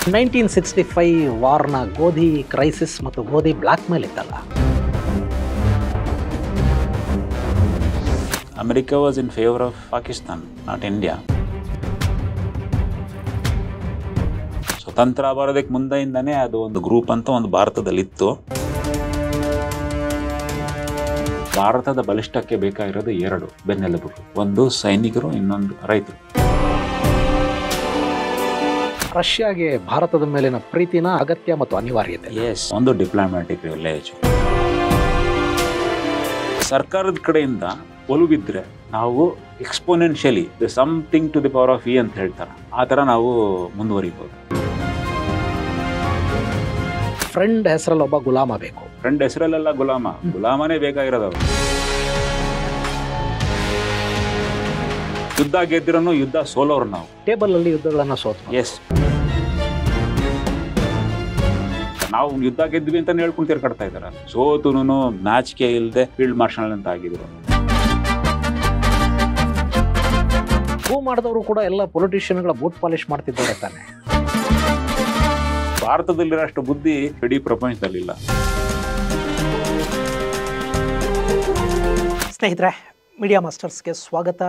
1965 ವಾರ್ನ ಗೋಧಿ ಕ್ರೈಸಿಸ್ ಮತ್ತು ಗೋಧಿ ಬ್ಲ್ಯಾಕ್ ಮೇಲ್ ಇತ್ತಲ್ಲ. America was in favor of Pakistan, not India. ಸ್ವತಂತ್ರ ಬರೋದಕ್ಕೆ ಮುಂದೆಯಿಂದನೇ ಅದು ಒಂದು ಗ್ರೂಪ್ ಅಂತ ಒಂದು ಭಾರತದಲ್ಲಿತ್ತು. ಭಾರತದ ಬಲಿಷ್ಠಕ್ಕೆ ಬೇಕಾಗಿರೋದು ಎರಡು ಬೆನ್ನೆಲುಬುಗಳು, ಒಂದು ಸೈನಿಕರು, ಇನ್ನೊಂದು ರೈತರು. ರಷ್ಯಾಗೆ ಭಾರತದ ಮೇಲಿನ ಪ್ರೀತಿನ ಅಗತ್ಯ ಮತ್ತು ಅನಿವಾರ್ಯತೆ. ಎಸ್, ಒಂದು ಡಿಪ್ಲೊಮ್ಯಾಟಿಕ್ ರಿಲೇಜ್. ಸರ್ಕಾರದ ಕಡೆಯಿಂದ ಒಲುಬಿದ್ರೆ ನಾವು exponentially something to the power of e ಅಂತ ಹೇಳ್ತಾರೆ, ಆ ಥರ ನಾವು ಮುಂದುವರಿಬೋದು. ಫ್ರೆಂಡ್ ಹೆಸರಲ್ಲಿ ಒಬ್ಬ ಗುಲಾಮ ಬೇಕು. ಫ್ರೆಂಡ್ ಹೆಸರಲ್ಲೆಲ್ಲ ಗುಲಾಮನೇ ಬೇಕಾಗಿರೋದು. ಯುದ್ಧ ಗೆದ್ದಿರೋನು ಯುದ್ಧ ಸೋಲೋರು ನಾವು. ಟೇಬಲ್ ಅಲ್ಲಿ ಯುದ್ಧಗಳನ್ನ ಸೋತ. ಎಸ್, ನಾವು ಯುದ್ಧ ಗೆದ್ವಿ ಅಂತ ಹೇಳ್ಕೊಂಡು ತಿರ್ಗಾಡ್ತಾ ಇದಾರೆ. ಸೋತುನು ನಾಚಿಕೆ ಇಲ್ಲದೆ ಫೀಲ್ಡ್ ಮಾರ್ಷಲ್ ಅಂತ ಆಗಿದ್ರು. ಮಾಡಿದವರು ಕೂಡ ಎಲ್ಲ ಪೊಲಿಟಿಷಿಯನ್ಗಳ ಬೂಟ್ ಪಾಲಿಶ್ ಮಾಡ್ತಿದ್ದಾರೆ ತಾನೆ. ಭಾರತದಲ್ಲಿರೋಷ್ಟು ಬುದ್ಧಿ ಇಡೀ ಪ್ರಪಂಚದಲ್ಲಿಲ್ಲ. ಸ್ನೇಹಿತರೆ, ಮೀಡಿಯಾ ಮಾಸ್ಟರ್ಸ್ಗೆ ಸ್ವಾಗತ,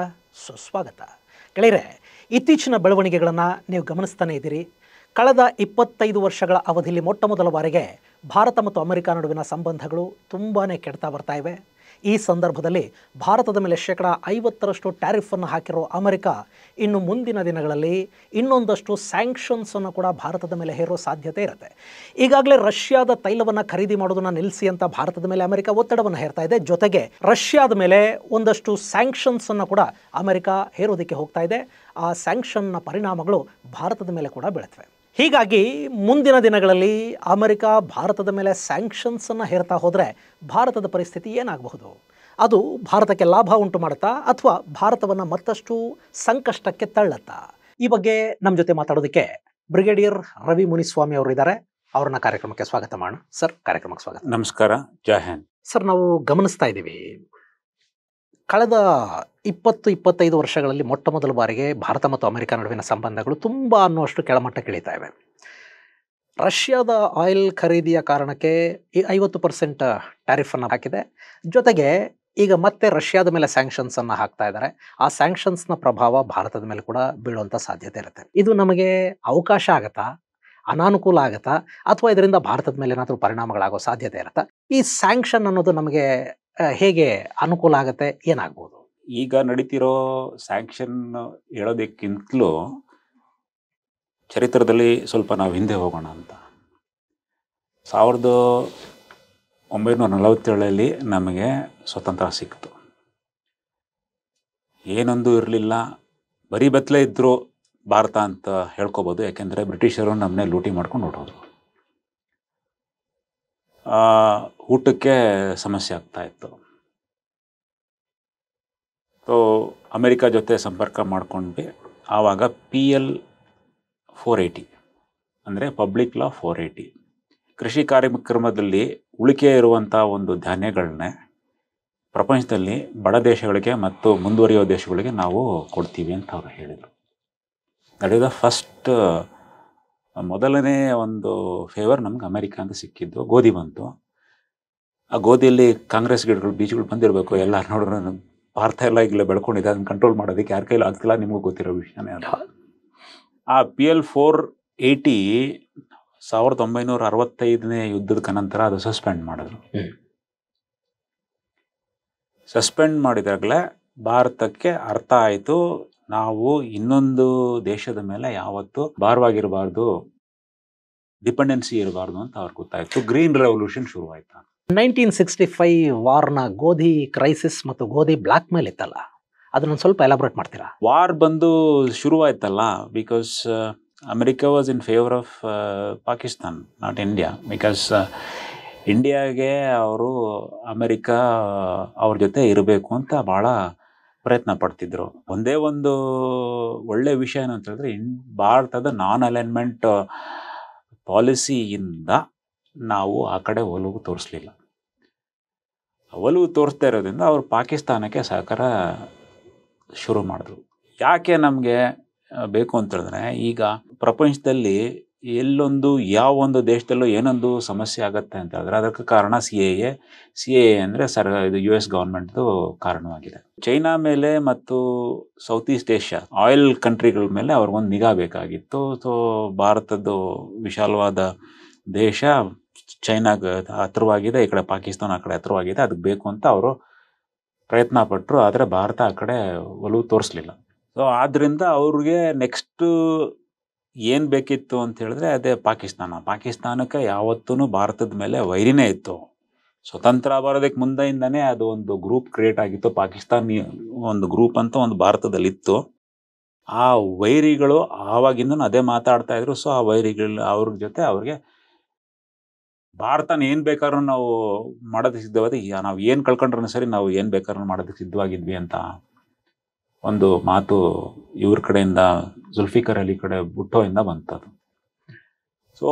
ಸುಸ್ವಾಗತ. ಗೆಳೆಯರೆ, ಇತ್ತೀಚಿನ ಬೆಳವಣಿಗೆಗಳನ್ನು ನೀವು ಗಮನಿಸ್ತಾನೆ ಇದ್ದೀರಿ. ಕಳೆದ 25 ವರ್ಷಗಳ ಅವಧಿಯಲ್ಲಿ ಮೊಟ್ಟ ಮೊದಲ ಬಾರಿಗೆ ಭಾರತ ಮತ್ತು ಅಮೆರಿಕ ನಡುವಿನ ಸಂಬಂಧಗಳು ತುಂಬಾ ಕೆಡ್ತಾ ಬರ್ತಾ ಇವೆ. ಈ ಸಂದರ್ಭದಲ್ಲಿ ಭಾರತದ ಮೇಲೆ 50% ಟ್ಯಾರಿಫನ್ನು ಹಾಕಿರೋ ಅಮೆರಿಕ ಇನ್ನು ಮುಂದಿನ ದಿನಗಳಲ್ಲಿ ಇನ್ನೊಂದಷ್ಟು ಸ್ಯಾಂಕ್ಷನ್ಸನ್ನು ಕೂಡ ಭಾರತದ ಮೇಲೆ ಹೇರೋ ಸಾಧ್ಯತೆ ಇರುತ್ತೆ. ಈಗಾಗಲೇ ರಷ್ಯಾದ ತೈಲವನ್ನು ಖರೀದಿ ಮಾಡೋದನ್ನು ನಿಲ್ಲಿಸಿ ಅಂತ ಭಾರತದ ಮೇಲೆ ಅಮೆರಿಕ ಒತ್ತಡವನ್ನು ಹೇರ್ತಾ ಇದೆ. ಜೊತೆಗೆ ರಷ್ಯಾದ ಮೇಲೆ ಒಂದಷ್ಟು ಸ್ಯಾಂಕ್ಷನ್ಸನ್ನು ಕೂಡ ಅಮೆರಿಕ ಹೇರೋದಕ್ಕೆ ಹೋಗ್ತಾ ಇದೆ. ಆ ಸ್ಯಾಂಕ್ಷನ್ನ ಪರಿಣಾಮಗಳು ಭಾರತದ ಮೇಲೆ ಕೂಡ ಬೀಳುತ್ತವೆ. ಹೀಗಾಗಿ ಮುಂದಿನ ದಿನಗಳಲ್ಲಿ ಅಮೆರಿಕ ಭಾರತದ ಮೇಲೆ ಸ್ಯಾಂಕ್ಷನ್ಸನ್ನು ಹೇರ್ತಾ ಹೋದರೆ ಭಾರತದ ಪರಿಸ್ಥಿತಿ ಏನಾಗಬಹುದು? ಅದು ಭಾರತಕ್ಕೆ ಲಾಭ ಉಂಟು ಮಾಡುತ್ತಾ ಅಥವಾ ಭಾರತವನ್ನು ಮತ್ತಷ್ಟು ಸಂಕಷ್ಟಕ್ಕೆ ತಳ್ಳುತ್ತಾ? ಈ ಬಗ್ಗೆ ನಮ್ಮ ಜೊತೆ ಮಾತಾಡೋದಕ್ಕೆ ಬ್ರಿಗೇಡಿಯರ್ ರವಿ ಮುನಿಸ್ವಾಮಿ ಅವರು ಇದ್ದಾರೆ. ಅವ್ರನ್ನ ಕಾರ್ಯಕ್ರಮಕ್ಕೆ ಸ್ವಾಗತ ಮಾಡೋಣ. ಸರ್, ಕಾರ್ಯಕ್ರಮಕ್ಕೆ ಸ್ವಾಗತ. ನಮಸ್ಕಾರ, ಜೈ ಹಿಂದ್. ಸರ್, ನಾವು ಗಮನಿಸ್ತಾ ಇದ್ದೀವಿ, ಕಳೆದ 20-25 ವರ್ಷಗಳಲ್ಲಿ ಮೊಟ್ಟ ಮೊದಲ ಬಾರಿಗೆ ಭಾರತ ಮತ್ತು ಅಮೆರಿಕ ನಡುವಿನ ಸಂಬಂಧಗಳು ತುಂಬ ಅನ್ನುವಷ್ಟು ಕೆಳಮಟ್ಟಕ್ಕೆ ಇಳಿತಾ ಇವೆ. ರಷ್ಯಾದ ಆಯಿಲ್ ಖರೀದಿಯ ಕಾರಣಕ್ಕೆ 50% ಟ್ಯಾರಿಫನ್ನು ಹಾಕಿದೆ. ಜೊತೆಗೆ ಈಗ ಮತ್ತೆ ರಷ್ಯಾದ ಮೇಲೆ ಸ್ಯಾಂಕ್ಷನ್ಸನ್ನು ಹಾಕ್ತಾ ಇದ್ದಾರೆ. ಆ ಸ್ಯಾಂಕ್ಷನ್ಸ್ನ ಪ್ರಭಾವ ಭಾರತದ ಮೇಲೆ ಕೂಡ ಬೀಳುವಂಥ ಸಾಧ್ಯತೆ ಇರುತ್ತೆ. ಇದು ನಮಗೆ ಅವಕಾಶ ಆಗತ್ತಾ, ಅನಾನುಕೂಲ ಆಗತ್ತಾ, ಅಥವಾ ಇದರಿಂದ ಭಾರತದ ಮೇಲೆ ಏನಾದರೂ ಪರಿಣಾಮಗಳಾಗೋ ಸಾಧ್ಯತೆ ಇರುತ್ತಾ? ಈ ಸ್ಯಾಂಕ್ಷನ್ ಅನ್ನೋದು ನಮಗೆ ಹೇಗೆ ಅನುಕೂಲ ಆಗುತ್ತೆ, ಏನಾಗ್ಬೋದು? ಈಗ ನಡೀತಿರೋ ಸ್ಯಾಂಕ್ಷನ್ ಹೇಳೋದಕ್ಕಿಂತಲೂ ಚರಿತ್ರದಲ್ಲಿ ಸ್ವಲ್ಪ ನಾವು ಹಿಂದೆ ಹೋಗೋಣ ಅಂತ. 1947 ನಮಗೆ ಸ್ವತಂತ್ರ ಸಿಕ್ತು. ಏನೊಂದು ಇರಲಿಲ್ಲ, ಬರೀ ಬತ್ತಲೇ ಇದ್ದರು ಭಾರತ ಅಂತ ಹೇಳ್ಕೊಬೋದು. ಯಾಕೆಂದರೆ ಬ್ರಿಟಿಷರು ನಮ್ಮನ್ನೇ ಲೂಟಿ ಮಾಡ್ಕೊಂಡು ಹೊರಟೋದ್ರು. ಊಟಕ್ಕೆ ಸಮಸ್ಯೆ ಆಗ್ತಾಯಿತ್ತು. ಸೊ ಅಮೆರಿಕ ಜೊತೆ ಸಂಪರ್ಕ ಮಾಡ್ಕೊಂಡ್ವಿ. ಆವಾಗ PL 480 ಅಂದರೆ ಪಬ್ಲಿಕ್ ಲಾ 480, ಕೃಷಿ ಕಾರ್ಯಕ್ರಮದಲ್ಲಿ ಉಳಿಕೆ ಇರುವಂಥ ಒಂದು ಧಾನ್ಯಗಳನ್ನೇ ಪ್ರಪಂಚದಲ್ಲಿ ಬಡ ದೇಶಗಳಿಗೆ ಮತ್ತು ಮುಂದುವರಿಯೋ ದೇಶಗಳಿಗೆ ನಾವು ಕೊಡ್ತೀವಿ ಅಂತ ಅವರು ಹೇಳಿದರು. ದಟ್ ಈಸ್ ದ ಫಸ್ಟ್, ಮೊದಲನೇ ಒಂದು ಫೇವರ್ ನಮ್ಗೆ ಅಮೆರಿಕ ಅಂತ ಸಿಕ್ಕಿದ್ದು. ಗೋಧಿ ಬಂತು. ಆ ಗೋಧಿಯಲ್ಲಿ ಕಾಂಗ್ರೆಸ್ ಗಿಡಗಳು, ಬೀಜಗಳು ಬಂದಿರಬೇಕು. ಎಲ್ಲ ನೋಡಿದ್ರೆ ಭಾರತ ಎಲ್ಲ ಈಗಲೇ ಬೆಳ್ಕೊಂಡಿದೆ. ಅದನ್ನು ಕಂಟ್ರೋಲ್ ಮಾಡೋದಕ್ಕೆ ಯಾರ ಕೈಲಿ ಆಗ್ತಿಲ್ಲ, ನಿಮಗೂ ಗೊತ್ತಿರೋ ವಿಷಯನೇ ಅಲ್ಲ. ಆ PL 480 1965ನೇ ಯುದ್ಧದ ನಂತರ ಅದು ಸಸ್ಪೆಂಡ್ ಮಾಡಿದ್ರು. ಸಸ್ಪೆಂಡ್ ಮಾಡಿದಾಗಲೇ ಭಾರತಕ್ಕೆ ಅರ್ಥ ಆಯಿತು, ನಾವು ಇನ್ನೊಂದು ದೇಶದ ಮೇಲೆ ಯಾವತ್ತೂ ಭಾರವಾಗಿರಬಾರ್ದು, ಡಿಪೆಂಡೆನ್ಸಿ ಇರಬಾರ್ದು ಅಂತ ಅವ್ರಿಗೆ ಗೊತ್ತಾಯಿತು. ಗ್ರೀನ್ ರೆವಲ್ಯೂಷನ್ ಶುರುವಾಯಿತು. 1965 ವಾರ್ನ ಗೋಧಿ ಕ್ರೈಸಿಸ್ ಮತ್ತು ಗೋಧಿ ಬ್ಲ್ಯಾಕ್ ಮೇಲ್ ಇತ್ತಲ್ಲ, ಅದನ್ನ ಸ್ವಲ್ಪ ಎಲಾಬ್ರೇಟ್ ಮಾಡ್ತೀರಾ? ವಾರ್ ಬಂದು ಶುರುವಾಯ್ತಲ್ಲ, because America was in favour of Pakistan, not India. Because ಇಂಡಿಯಾಗೆ ಅವರು ಅಮೆರಿಕ ಅವ್ರ ಜೊತೆ ಇರಬೇಕು ಅಂತ ಭಾಳ ಪ್ರಯತ್ನ ಪಡ್ತಿದ್ರು. ಒಂದೇ ಒಂದು ಒಳ್ಳೆ ವಿಷಯ ಏನಂತ ಹೇಳಿದ್ರೆ, ಭಾರತದ ನಾನ್ ಅಲೈನ್ಮೆಂಟ್ ಪಾಲಿಸಿಯಿಂದ ನಾವು ಆ ಕಡೆ ಒಲವು ತೋರಿಸ್ಲಿಲ್ಲ. ಒಲವು ತೋರಿಸ್ತಾ ಇರೋದ್ರಿಂದ ಅವರು ಪಾಕಿಸ್ತಾನಕ್ಕೆ ಸಹಕಾರ ಶುರು ಮಾಡಿದ್ರು. ಯಾಕೆ ನಮಗೆ ಬೇಕು ಅಂತ ಹೇಳಿದ್ರೆ, ಈಗ ಪ್ರಪಂಚದಲ್ಲಿ ಎಲ್ಲೊಂದು ಯಾವ ಒಂದು ದೇಶದಲ್ಲೂ ಏನೊಂದು ಸಮಸ್ಯೆ ಆಗುತ್ತೆ ಅಂತ ಹೇಳಿದ್ರೆ ಅದಕ್ಕೆ ಕಾರಣ ಸಿ ಎ ಅಂದರೆ ಇದು ಯು ಎಸ್ ಗೌರ್ಮೆಂಟ್ದು ಕಾರಣವಾಗಿದೆ. ಚೈನಾ ಮೇಲೆ ಮತ್ತು ಸೌತ್ ಈಸ್ಟ್ ಏಷ್ಯಾ ಆಯಿಲ್ ಕಂಟ್ರಿಗಳ ಮೇಲೆ ಅವ್ರಿಗೊಂದು ನಿಗಾ ಬೇಕಾಗಿತ್ತು. ಸೊ ಭಾರತದ್ದು ವಿಶಾಲವಾದ ದೇಶ ಚೈನಾಗೆ ಹತ್ತಿರವಾಗಿದೆ, ಈ ಕಡೆ ಪಾಕಿಸ್ತಾನ ಆ ಕಡೆ ಹತ್ತಿರವಾಗಿದೆ, ಅದಕ್ಕೆ ಬೇಕು ಅಂತ ಅವರು ಪ್ರಯತ್ನ ಪಟ್ಟರು. ಆದರೆ ಭಾರತ ಆ ಕಡೆ ಒಲವು ತೋರಿಸ್ಲಿಲ್ಲ. ಸೊ ಆದ್ದರಿಂದ ಅವ್ರಿಗೆ ನೆಕ್ಸ್ಟು ಏನು ಬೇಕಿತ್ತು ಅಂತ ಹೇಳಿದ್ರೆ ಅದೇ ಪಾಕಿಸ್ತಾನಕ್ಕೆ ಯಾವತ್ತೂ ಭಾರತದ ಮೇಲೆ ವೈರಿನೇ ಇತ್ತು. ಸ್ವತಂತ್ರ ಬರೋದಕ್ಕೆ ಮುಂದೆಯಿಂದನೇ ಅದು ಒಂದು ಗ್ರೂಪ್ ಕ್ರಿಯೇಟ್ ಆಗಿತ್ತು. ಪಾಕಿಸ್ತಾನಿ ಒಂದು ಗ್ರೂಪ್ ಅಂತ ಒಂದು ಭಾರತದಲ್ಲಿತ್ತು. ಆ ವೈರಿಗಳು ಆವಾಗಿಂದನೂ ಅದೇ ಮಾತಾಡ್ತಾ ಇದ್ರು. ಸೊ ಆ ವೈರಿಗಳು ಅವ್ರ ಜೊತೆ ಅವ್ರಿಗೆ ಭಾರತನ ಏನು ಬೇಕಾದ್ರೂ ನಾವು ಮಾಡೋದಕ್ಕೆ ಸಿದ್ಧವಾದ, ನಾವು ಏನು ಕಳ್ಕೊಂಡ್ರೂ ಸರಿ ನಾವು ಏನು ಬೇಕಾದ್ರೂ ಮಾಡೋದಕ್ಕೆ ಸಿದ್ಧವಾಗಿದ್ವಿ ಅಂತ ಒಂದು ಮಾತು ಇವ್ರ ಕಡೆಯಿಂದ, ಜುಲ್ಫಿಕರ್ ಅಲಿ ಕಡೆ ಬುಟ್ಟೋಯಿಂದ ಬಂತದು. ಸೊ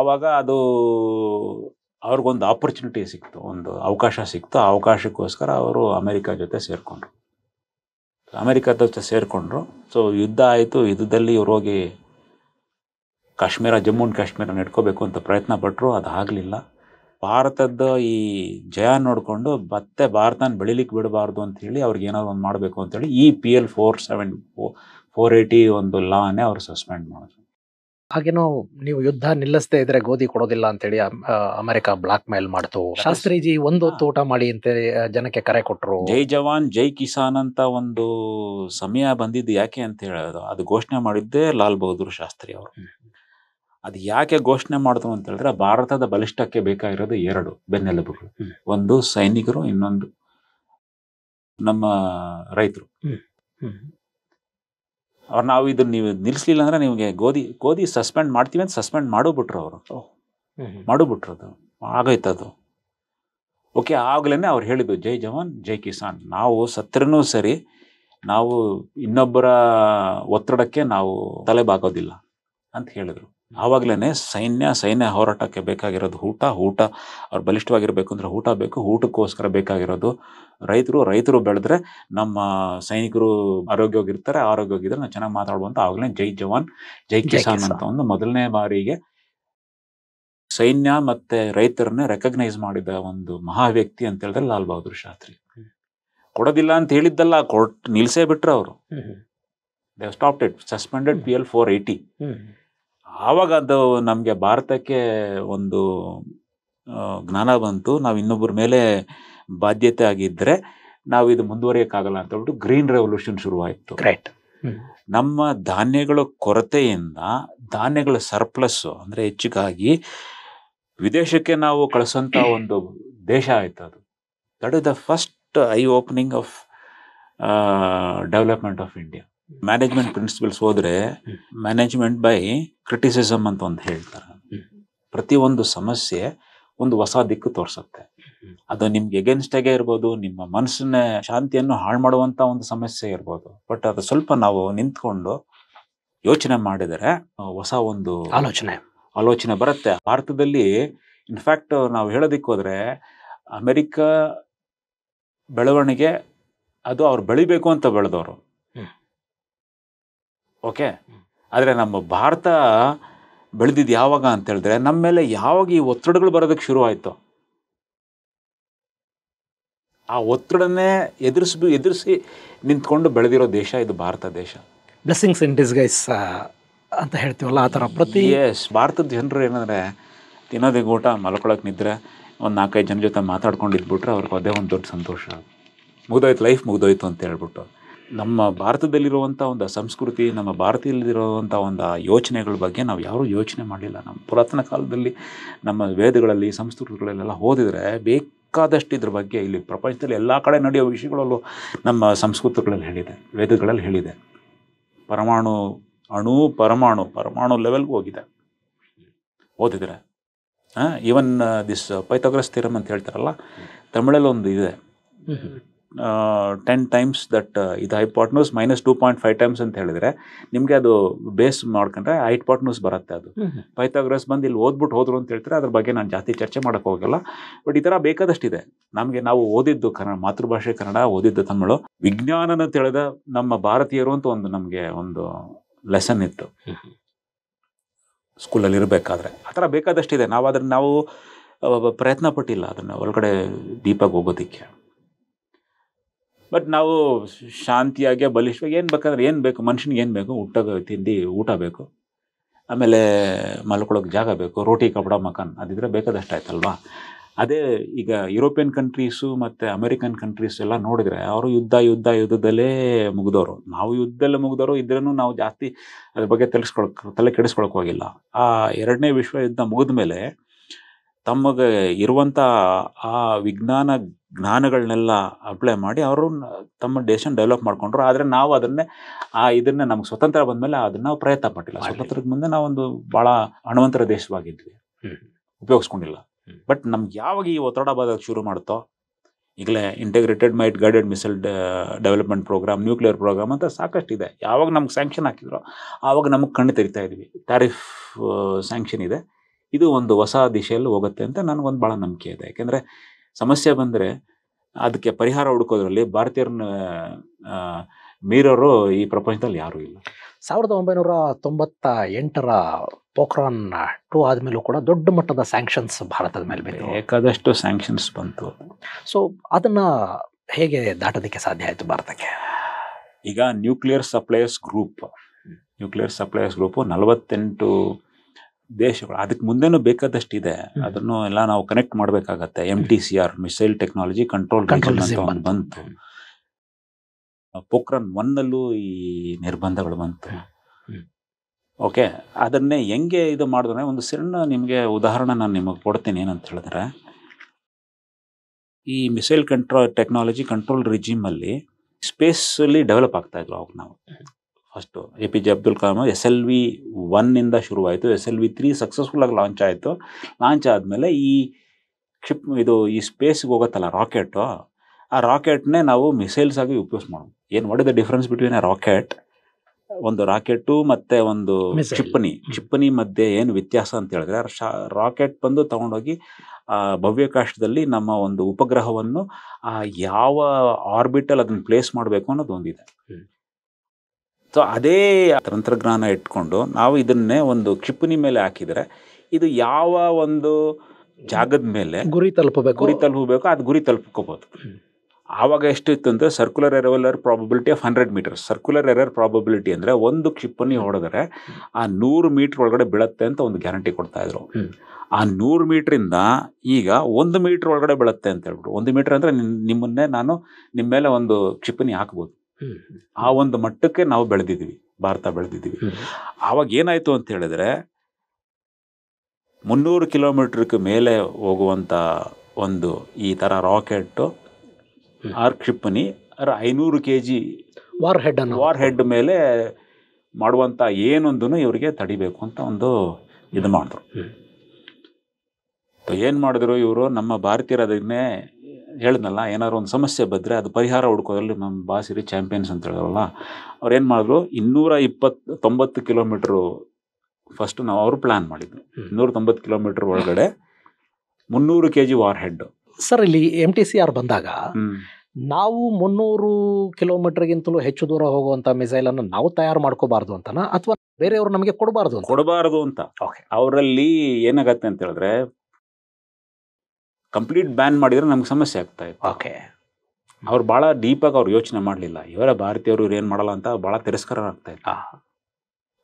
ಆವಾಗ ಅದು ಅವ್ರಿಗೊಂದು ಆಪರ್ಚುನಿಟಿ ಸಿಕ್ತು, ಒಂದು ಅವಕಾಶ ಸಿಕ್ತು. ಆ ಅವಕಾಶಕ್ಕೋಸ್ಕರ ಅವರು ಅಮೆರಿಕ ಜೊತೆ ಸೇರಿಕೊಂಡ್ರು. ಸೊ ಯುದ್ಧ ಆಯಿತು. ಯುದ್ಧದಲ್ಲಿ ಇವ್ರು ಹೋಗಿ ಜಮ್ಮು ಅಂಡ್ ಕಾಶ್ಮೀರ ನೆಡ್ಕೋಬೇಕು ಅಂತ ಪ್ರಯತ್ನ ಪಟ್ಟರು, ಅದಾಗಲಿಲ್ಲ. ಭಾರತದ ಈ ಜಯ ನೋಡಿಕೊಂಡು ಮತ್ತೆ ಭಾರತನ ಬೆಳಿಲಿಕ್ಕೆ ಬಿಡಬಾರ್ದು ಅಂತ ಹೇಳಿ ಅವ್ರಿಗೆ ಏನಾದ್ರು ಒಂದು ಮಾಡಬೇಕು ಅಂತೇಳಿ ಈ PL 480 ಒಂದು ಲಾನೇ ಅವ್ರು ಸಸ್ಪೆಂಡ್ ಮಾಡಿದ್ರು. ಹಾಗೇನೋ ನೀವು ಯುದ್ಧ ನಿಲ್ಲಿಸದೇ ಇದ್ರೆ ಗೋಧಿ ಕೊಡೋದಿಲ್ಲ ಅಂತೇಳಿ ಅಮೆರಿಕ ಬ್ಲಾಕ್ ಮೇಲ್ ಮಾಡ್ತು. ಶಾಸ್ತ್ರೀಜಿ ಒಂದು ಹೊತ್ತು ಊಟ ಮಾಡಿ ಅಂತೇಳಿ ಜನಕ್ಕೆ ಕರೆ ಕೊಟ್ಟರು. ಜೈ ಜವಾನ್ ಜೈ ಕಿಸಾನ್ ಅಂತ ಒಂದು ಸಮಯ ಬಂದಿದ್ದು ಯಾಕೆ ಅಂತ ಹೇಳೋದು, ಅದು ಘೋಷಣೆ ಮಾಡಿದ್ದೇ ಲಾಲ್ ಬಹದ್ದೂರ್ ಶಾಸ್ತ್ರಿ ಅವರು. ಅದು ಯಾಕೆ ಘೋಷಣೆ ಮಾಡಿದ್ರು ಅಂತ ಹೇಳಿದ್ರೆ ಭಾರತದ ಬಲಿಷ್ಠಕ್ಕೆ ಬೇಕಾಗಿರೋದು 2 ಬೆನ್ನೆಲುಬುಗಳು, ಒಂದು ಸೈನಿಕರು, ಇನ್ನೊಂದು ನಮ್ಮ ರೈತರು. ಅವ್ರು ನಾವು ಇದನ್ನ ನೀವು ನಿಲ್ಲಿಸ್ಲಿಲ್ಲ ಅಂದ್ರೆ ನಿಮಗೆ ಗೋಧಿ ಸಸ್ಪೆಂಡ್ ಮಾಡ್ತೀವಿ ಅಂತ ಸಸ್ಪೆಂಡ್ ಮಾಡಿಬಿಟ್ರು ಅವರು. ಅದು ಆಗೋಯ್ತದು. ಓಕೆ, ಆಗ್ಲೇ ಅವ್ರು ಹೇಳಿದ್ದು ಜೈ ಜವಾನ್ ಜೈ ಕಿಸಾನ್. ನಾವು ಸತ್ರನೂ ಸರಿ, ನಾವು ಇನ್ನೊಬ್ಬರ ಒತ್ತಡಕ್ಕೆ ನಾವು ತಲೆ ಬಾಗೋದಿಲ್ಲ ಅಂತ ಹೇಳಿದ್ರು. ಆವಾಗಲೇ ಸೈನ್ಯ ಹೋರಾಟಕ್ಕೆ ಬೇಕಾಗಿರೋದು ಊಟ ಅವ್ರು ಬಲಿಷ್ಠವಾಗಿರ್ಬೇಕು ಅಂದ್ರೆ ಊಟ ಬೇಕು. ಊಟಕ್ಕೋಸ್ಕರ ಬೇಕಾಗಿರೋದು ರೈತರು ಬೆಳೆದ್ರೆ ನಮ್ಮ ಸೈನಿಕರು ಆರೋಗ್ಯವಾಗಿರ್ತಾರೆ, ಆರೋಗ್ಯವಾಗಿದ್ರೆ ನಾವು ಚೆನ್ನಾಗಿ ಮಾತಾಡುವಂತ. ಆವಾಗಲೇ ಜೈ ಜವಾನ್ ಜೈ ಕಿಸಾನ್ ಅಂತ ಒಂದು ಮೊದಲನೇ ಬಾರಿಗೆ ಸೈನ್ಯ ಮತ್ತೆ ರೈತರನ್ನೇ ರೆಕಗ್ನೈಸ್ ಮಾಡಿದ ಒಂದು ಮಹಾ ವ್ಯಕ್ತಿ ಅಂತ ಹೇಳಿದ್ರೆ ಲಾಲ್ ಬಹದ್ದೂರ್ ಶಾಸ್ತ್ರಿ. ಕೊಡೋದಿಲ್ಲ ಅಂತ ಹೇಳಿದ್ದಲ್ಲ, ನಿಲ್ಸೇ ಬಿಟ್ರು ಅವರು. They stopped it, suspended PL 480. ಆವಾಗ ಅದು ನಮಗೆ ಭಾರತಕ್ಕೆ ಒಂದು ಜ್ಞಾನ ಬಂತು, ನಾವು ಇನ್ನೊಬ್ಬರ ಮೇಲೆ ಬಾಧ್ಯತೆ ಆಗಿದ್ದರೆ ನಾವು ಇದು ಮುಂದುವರಿಯೋಕ್ಕಾಗಲ್ಲ ಅಂತ ಹೇಳ್ಬಿಟ್ಟು ಗ್ರೀನ್ ರೆವಲ್ಯೂಷನ್ ಶುರುವಾಯಿತು. ನಮ್ಮ ಧಾನ್ಯಗಳ ಕೊರತೆಯಿಂದ ಧಾನ್ಯಗಳ ಸರ್ಪ್ಲಸ್ಸು ಅಂದರೆ ಹೆಚ್ಚಿಗಾಗಿ ವಿದೇಶಕ್ಕೆ ನಾವು ಕಳಿಸೋಂಥ ಒಂದು ದೇಶ ಆಯಿತು ಅದು. That is the first I opening of development of India. Management principles ಹೋದ್ರೆ ಮ್ಯಾನೇಜ್ಮೆಂಟ್ ಬೈ ಕ್ರಿಟಿಸಿಸಮ್ ಅಂತ ಒಂದು ಹೇಳ್ತಾರೆ. ಪ್ರತಿಯೊಂದು ಸಮಸ್ಯೆ ಒಂದು ಹೊಸ ದಿಕ್ಕು ತೋರಿಸುತ್ತೆ. ಅದು ನಿಮ್ಗೆ ಎಗೇನ್ಸ್ಟ್ ಆಗೇ ಇರ್ಬೋದು, ನಿಮ್ಮ ಮನಸ್ಸಿನ ಶಾಂತಿಯನ್ನು ಹಾಳು ಮಾಡುವಂತ ಒಂದು ಸಮಸ್ಯೆ ಇರ್ಬೋದು. ಬಟ್ ಅದು ಸ್ವಲ್ಪ ನಾವು ನಿಂತ್ಕೊಂಡು ಯೋಚನೆ ಮಾಡಿದರೆ ಹೊಸ ಒಂದು ಆಲೋಚನೆ ಬರುತ್ತೆ. ಭಾರತದಲ್ಲಿ ಇನ್ಫ್ಯಾಕ್ಟ್ ನಾವು ಹೇಳೋದಿಕ್ಕೆ ಹೋದ್ರೆ ಅಮೆರಿಕ ಬೆಳವಣಿಗೆ ಅದು ಅವ್ರು ಬೆಳಿಬೇಕು ಅಂತ ಬೆಳೆದವರು. ಓಕೆ, ಆದರೆ ನಮ್ಮ ಭಾರತ ಬೆಳೆದಿದ್ದು ಯಾವಾಗ ಅಂತ ಹೇಳಿದ್ರೆ ನಮ್ಮ ಮೇಲೆ ಯಾವಾಗ ಈ ಒತ್ತಡಗಳು ಬರೋದಕ್ಕೆ ಶುರು ಆಯಿತು, ಆ ಒತ್ತಡನೇ ಎದುರಿಸಿ ನಿಂತ್ಕೊಂಡು ಬೆಳೆದಿರೋ ದೇಶ ಇದು ಭಾರತ ದೇಶ. ಬ್ಲೆಸ್ಸಿಂಗ್ಸ್ ಇನ್ ಡಿಸ್ಗೈಸ್ ಅಂತ ಹೇಳ್ತೀವಲ್ಲ, ಆ ಥರ ಭಾರತದ ಜನರು ಏನಂದರೆ ತಿನ್ನೋದಕ್ಕೆ ಊಟ, ಮಲ್ಕೊಳಕ್ಕೆ ನಿದ್ರೆ, ಒಂದು 4-5 ಜನ ಜೊತೆ ಮಾತಾಡ್ಕೊಂಡು ಇದ್ಬಿಟ್ರೆ ಅವ್ರಿಗೆ ಅದೇ ಒಂದು ದೊಡ್ಡ ಸಂತೋಷ. ಲೈಫ್ ಮುಗ್ದೋಯ್ತು ಅಂತ ಹೇಳ್ಬಿಟ್ಟು. ನಮ್ಮ ಭಾರತದಲ್ಲಿರುವಂಥ ಒಂದು ಸಂಸ್ಕೃತಿ, ನಮ್ಮ ಭಾರತದಲ್ಲಿರುವಂಥ ಒಂದು ಯೋಚನೆಗಳ ಬಗ್ಗೆ ನಾವು ಯಾರೂ ಯೋಚನೆ ಮಾಡಲಿಲ್ಲ. ನಮ್ಮ ಪುರಾತನ ಕಾಲದಲ್ಲಿ ನಮ್ಮ ವೇದಗಳಲ್ಲಿ, ಸಂಸ್ಕೃತಿಗಳಲ್ಲೆಲ್ಲ ಓದಿದರೆ ಬೇಕಾದಷ್ಟು ಇದ್ರ ಬಗ್ಗೆ ಇಲ್ಲಿ ಪ್ರಪಂಚದಲ್ಲಿ ಎಲ್ಲ ಕಡೆ ನಡೆಯೋ ವಿಷಯಗಳಲ್ಲೂ ನಮ್ಮ ಸಂಸ್ಕೃತಿಗಳಲ್ಲಿ ಹೇಳಿದೆ, ವೇದಗಳಲ್ಲಿ ಹೇಳಿದೆ. ಪರಮಾಣು ಲೆವೆಲ್ಗೂ ಹೋಗಿದೆ, ಓದಿದರೆ. ಈವನ್ ದಿಸ್ ಪೈಥಾಗರಸ್ ಥಿಯರಮ್ ಅಂತ ಹೇಳ್ತಾರಲ್ಲ, ತಮಿಳಲ್ಲಿ ಒಂದು ಇದೆ, 10 times ದಟ್ ಇದು ಹೈಪಾಟ್ನೂಸ್ - 2.5 times ಅಂತ ಹೇಳಿದರೆ ನಿಮಗೆ ಅದು ಬೇಸ್ ಮಾಡ್ಕೊಂಡ್ರೆ ಹೈಪಾಟ್ನೂಸ್ ಬರುತ್ತೆ. ಅದು ಪೈಥಾಗರಸ್ ಬಂದು ಇಲ್ಲಿ ಓದ್ಬಿಟ್ಟು ಹೋದ್ರು ಅಂತ ಹೇಳ್ತಾರೆ. ಅದ್ರ ಬಗ್ಗೆ ನಾನು ಜಾಸ್ತಿ ಚರ್ಚೆ ಮಾಡೋಕ್ಕೆ ಹೋಗಲ್ಲ. ಬಟ್ ಈ ಥರ ಬೇಕಾದಷ್ಟಿದೆ. ನಾವು ಓದಿದ್ದು ಕನ್ನಡ, ಮಾತೃಭಾಷೆ ಕನ್ನಡ, ಓದಿದ್ದು ತಮಿಳು. ವಿಜ್ಞಾನನ ತಿಳಿದ ನಮ್ಮ ಭಾರತೀಯರು ಅಂತ ನಮಗೆ ಒಂದು ಲೆಸನ್ ಇತ್ತು. ಸ್ಕೂಲಲ್ಲಿ ಇರಬೇಕಾದ್ರೆ. ಆ ಥರ ಬೇಕಾದಷ್ಟಿದೆ. ನಾವು ಪ್ರಯತ್ನ ಪಟ್ಟಿಲ್ಲ ಅದನ್ನು ಒಳಗಡೆ ಡೀಪಾಗಿ ಹೋಗೋದಕ್ಕೆ. ಬಟ್ ನಾವು ಶಾಂತಿಯಾಗಿ ಬಲಿಷ್ಠವಾಗಿ ಏನು ಬೇಕಾದ್ರೆ ಏನು ಬೇಕು ಮನುಷ್ಯನಿಗೆ ಏನು ಬೇಕು, ಊಟ ಬೇಕು, ಆಮೇಲೆ ಮಲ್ಕೊಳ್ಳೋಕೆ ಜಾಗ ಬೇಕು, ರೋಟಿ ಕಪಡ ಮಕಾನ್ ಅದಿದ್ರೆ ಬೇಕಾದಷ್ಟು ಆಯ್ತಲ್ವಾ. ಅದೇ ಈಗ ಯುರೋಪಿಯನ್ ಕಂಟ್ರೀಸು ಮತ್ತು ಅಮೆರಿಕನ್ ಕಂಟ್ರೀಸ್ ಎಲ್ಲ ನೋಡಿದರೆ ಅವರು ಯುದ್ಧದಲ್ಲೇ ಮುಗಿದವರು. ನಾವು ಯುದ್ಧದಲ್ಲೇ ಮುಗಿದವರು ಇದ್ರೂ ನಾವು ಜಾಸ್ತಿ ಅದ್ರ ಬಗ್ಗೆ ತಲೆ ಕೆಡಿಸ್ಕೊಳಕ್ಕೆ ಹೋಗಿಲ್ಲ. ಆ 2ನೇ ವಿಶ್ವ ಯುದ್ಧ ಮುಗಿದ ಮೇಲೆ ತಮಗೆ ಇರುವಂಥ ಆ ಜ್ಞಾನಗಳನ್ನೆಲ್ಲ ಅಪ್ಲೈ ಮಾಡಿ ಅವರು ತಮ್ಮ ದೇಶನ ಡೆವಲಪ್ ಮಾಡ್ಕೊಂಡ್ರು. ಆದರೆ ನಾವು ಇದನ್ನೇ ನಮ್ಗೆ ಸ್ವತಂತ್ರ ಬಂದಮೇಲೆ ಅದನ್ನು ನಾವು ಪ್ರಯತ್ನ ಪಟ್ಟಿಲ್ಲ. ಸ್ವತಂತ್ರದ ಮುಂದೆ ನಾವೊಂದು ಭಾಳ ಹಣವಂತರ ದೇಶವಾಗಿದ್ವಿ, ಉಪಯೋಗಿಸ್ಕೊಂಡಿಲ್ಲ. ಬಟ್ ನಮ್ಗೆ ಯಾವಾಗ ಈ ಒತ್ತಡ ಬರೋಕ್ಕೆ ಶುರು ಮಾಡುತ್ತೋ, ಈಗಲೇ integrated might guided missile development programme, nuclear programme ಅಂತ ಸಾಕಷ್ಟಿದೆ. ಯಾವಾಗ ನಮ್ಗೆ ಸ್ಯಾಂಕ್ಷನ್ ಹಾಕಿದ್ರು ಆವಾಗ ನಮಗೆ ಕಣ್ಣು ತೆರಿತಾ ಇದ್ವಿ. ಟ್ಯಾರಿಫ್ ಸ್ಯಾಂಕ್ಷನ್ ಇದೆ, ಇದು ಒಂದು ಹೊಸ ದಿಶೆಯಲ್ಲಿ ಹೋಗುತ್ತೆ ಅಂತ ನನಗೊಂದು ಭಾಳ ನಂಬಿಕೆ ಇದೆ. ಯಾಕೆಂದರೆ ಸಮಸ್ಯೆ ಬಂದರೆ ಅದಕ್ಕೆ ಪರಿಹಾರ ಹುಡುಕೋದ್ರಲ್ಲಿ ಭಾರತೀಯರನ್ನ ಮೀರೋರು ಈ ಪ್ರಪಂಚದಲ್ಲಿ ಯಾರೂ ಇಲ್ಲ. 1998ರ ಪೋಖ್ರಾನ್ 2 ಆದಮೇಲೂ ಕೂಡ ದೊಡ್ಡ ಮಟ್ಟದ ಸ್ಯಾಂಕ್ಷನ್ಸ್ ಭಾರತದ ಮೇಲೆ ಬಿತ್ತು, ಬೇಕಾದಷ್ಟು ಸ್ಯಾಂಕ್ಷನ್ಸ್ ಬಂತು. ಸೊ ಅದನ್ನು ಹೇಗೆ ದಾಟೋದಕ್ಕೆ ಸಾಧ್ಯ ಆಯಿತು ಭಾರತಕ್ಕೆ? ಈಗ ನ್ಯೂಕ್ಲಿಯರ್ ಸಪ್ಲೈಯರ್ಸ್ ಗ್ರೂಪು 48 ದೇಶಗಳು, ಅದಕ್ಕೆ ಮುಂದೆನೂ ಬೇಕಾದಷ್ಟಿದೆ. ಅದನ್ನು ಎಲ್ಲ ನಾವು ಕನೆಕ್ಟ್ ಮಾಡಬೇಕಾಗತ್ತೆ. MTCR ಮಿಸೈಲ್ ಟೆಕ್ನಾಲಜಿ ಕಂಟ್ರೋಲ್ ಅಂತ ಒಂದು ಬಂತು. ಪೋಖ್ರಾನ್ 1ನಲ್ಲೂ ಈ ನಿರ್ಬಂಧಗಳು ಬಂತು. ಓಕೆ, ಅದನ್ನೇ ಹೆಂಗೆ ಇದು ಮಾಡಿದ್ರೆ ಒಂದು ಸಣ್ಣ ನಿಮಗೆ ಉದಾಹರಣೆ ನಾನು ನಿಮಗೆ ಕೊಡ್ತೀನಿ. ಏನಂತ ಹೇಳಿದ್ರೆ, ಈ ಮಿಸೈಲ್ ಟೆಕ್ನಾಲಜಿ ಕಂಟ್ರೋಲ್ ರಿಜಿಮಲ್ಲಿ ಸ್ಪೇಸಲ್ಲಿ ಡೆವಲಪ್ ಆಗ್ತಾ ಇದ್ರು ಅವಾಗ. ನಾವು first APJ Abdul Kalam SLV-1 ಶುರುವಾಯಿತು. SLV-3 ಸಕ್ಸಸ್ಫುಲ್ಲಾಗಿ ಲಾಂಚ್ ಆಯಿತು. ಲಾಂಚ್ ಆದಮೇಲೆ ಈ ಸ್ಪೇಸ್ಗೆ ಹೋಗುತ್ತಲ್ಲ ರಾಕೆಟು, ಆ ರಾಕೆಟ್ನೇ ನಾವು ಮಿಸೈಲ್ಸ್ ಆಗಿ ಉಪಯೋಗ ಮಾಡೋದು. What is the difference between A rocket, ಒಂದು ರಾಕೆಟು ಮತ್ತು ಒಂದು ಕ್ಷಿಪಣಿ ಮಧ್ಯೆ ಏನು ವ್ಯತ್ಯಾಸ ಅಂತ ಹೇಳಿದ್ರೆ, ರಾಕೆಟ್ ಬಂದು ತಗೊಂಡೋಗಿ ಭವ್ಯಾಕಾಶದಲ್ಲಿ ನಮ್ಮ ಒಂದು ಉಪಗ್ರಹವನ್ನು ಯಾವ ಆರ್ಬಿಟಲ್ ಅದನ್ನು ಪ್ಲೇಸ್ ಮಾಡಬೇಕು ಅನ್ನೋದು ಒಂದಿದೆ. ಸೊ ಅದೇ ತಂತ್ರಜ್ಞಾನ ಇಟ್ಕೊಂಡು ನಾವು ಇದನ್ನೇ ಒಂದು ಕ್ಷಿಪಣಿ ಮೇಲೆ ಹಾಕಿದರೆ ಇದು ಯಾವ ಒಂದು ಜಾಗದ ಮೇಲೆ ಗುರಿ ತಲುಪಬೇಕು ಅದು ಗುರಿ ತಲುಪ್ಕೋಬೋದು. ಆವಾಗ ಎಷ್ಟಿತ್ತು ಅಂದರೆ circular error probability of 100 meters. Circular error probability ಅಂದರೆ ಒಂದು ಕ್ಷಿಪಣಿ ಹೊಡೆದರೆ ಆ 100 meter ಒಳಗಡೆ ಬೀಳುತ್ತೆ ಅಂತ ಒಂದು ಗ್ಯಾರಂಟಿ ಕೊಡ್ತಾಯಿದ್ರು. ಆ 100 meterಯಿಂದ ಈಗ 1 meter ಒಳಗಡೆ ಬೀಳುತ್ತೆ ಅಂತ ಹೇಳ್ಬಿಟ್ಟು, 1 meter ಅಂದರೆ ನಿಮ್ಮ ಮೇಲೆ ಒಂದು ಕ್ಷಿಪಣಿ ಹಾಕ್ಬೋದು. ಆ ಒಂದು ಮಟ್ಟಕ್ಕೆ ನಾವು ಭಾರತ ಬೆಳೆದಿದ್ದೀವಿ. ಆವಾಗ ಏನಾಯಿತು ಅಂತ ಹೇಳಿದ್ರೆ, 300 kilometer ಮೇಲೆ ಹೋಗುವಂಥ ಒಂದು ಈ ಥರ ರಾಕೆಟ್ಟು ಕ್ಷಿಪಣಿ 500 kg ವಾರ್ ಹೆಡ್ ಮೇಲೆ ಮಾಡುವಂಥ ಏನೊಂದನ್ನು ಇವರಿಗೆ ತಡಿಬೇಕು ಅಂತ ಒಂದು ಇದು ಮಾಡಿದ್ರು. ಏನು ಮಾಡಿದ್ರು ಇವರು, ನಮ್ಮ ಭಾರತೀಯರು ಅದನ್ನೇ ಹೇಳಿದ್ನಲ್ಲ, ಏನಾದ್ರು ಒಂದು ಸಮಸ್ಯೆ ಬಂದರೆ ಅದು ಪರಿಹಾರ ಹುಡ್ಕೋದ್ರಲ್ಲಿ ನಮ್ಮ ಬಾಸಿರಿ ಚಾಂಪಿಯನ್ಸ್ ಅಂತ ಹೇಳಿದ್ರಲ್ಲ, ಅವ್ರು ಏನು ಮಾಡಿದ್ರು, 290 kilometer ಫಸ್ಟ್ ಅವರು ಪ್ಲ್ಯಾನ್ ಮಾಡಿದ್ರು. 290 kilometer ಒಳಗಡೆ 300 kg ವಾರ್ ಹೆಡ್. ಸರ್, ಇಲ್ಲಿ MTCR ಬಂದಾಗ ನಾವು 300 kilometerಗಿಂತಲೂ ಹೆಚ್ಚು ದೂರ ಹೋಗುವಂಥ ಮಿಸೈಲನ್ನು ನಾವು ತಯಾರು ಮಾಡ್ಕೋಬಾರ್ದು ಅಂತನಾ, ಅಥವಾ ಬೇರೆಯವರು ನಮಗೆ ಕೊಡಬಾರ್ದು ಅಂತ? ಅವರಲ್ಲಿ ಏನಾಗತ್ತೆ ಅಂತ ಹೇಳಿದ್ರೆ, ಕಂಪ್ಲೀಟ್ ಬ್ಯಾನ್ ಮಾಡಿದರೆ ನಮ್ಗೆ ಸಮಸ್ಯೆ ಆಗ್ತಾ ಇತ್ತು. ಅವ್ರು ಭಾಳ ಡೀಪಾಗಿ ಅವ್ರು ಯೋಚನೆ ಮಾಡಲಿಲ್ಲ. ಇವರ ಭಾರತೀಯರು ಇವ್ರು ಏನು ಮಾಡಲ್ಲ ಅಂತ ಭಾಳ ತಿರಸ್ಕಾರ ಆಗ್ತಾ ಇತ್ತು.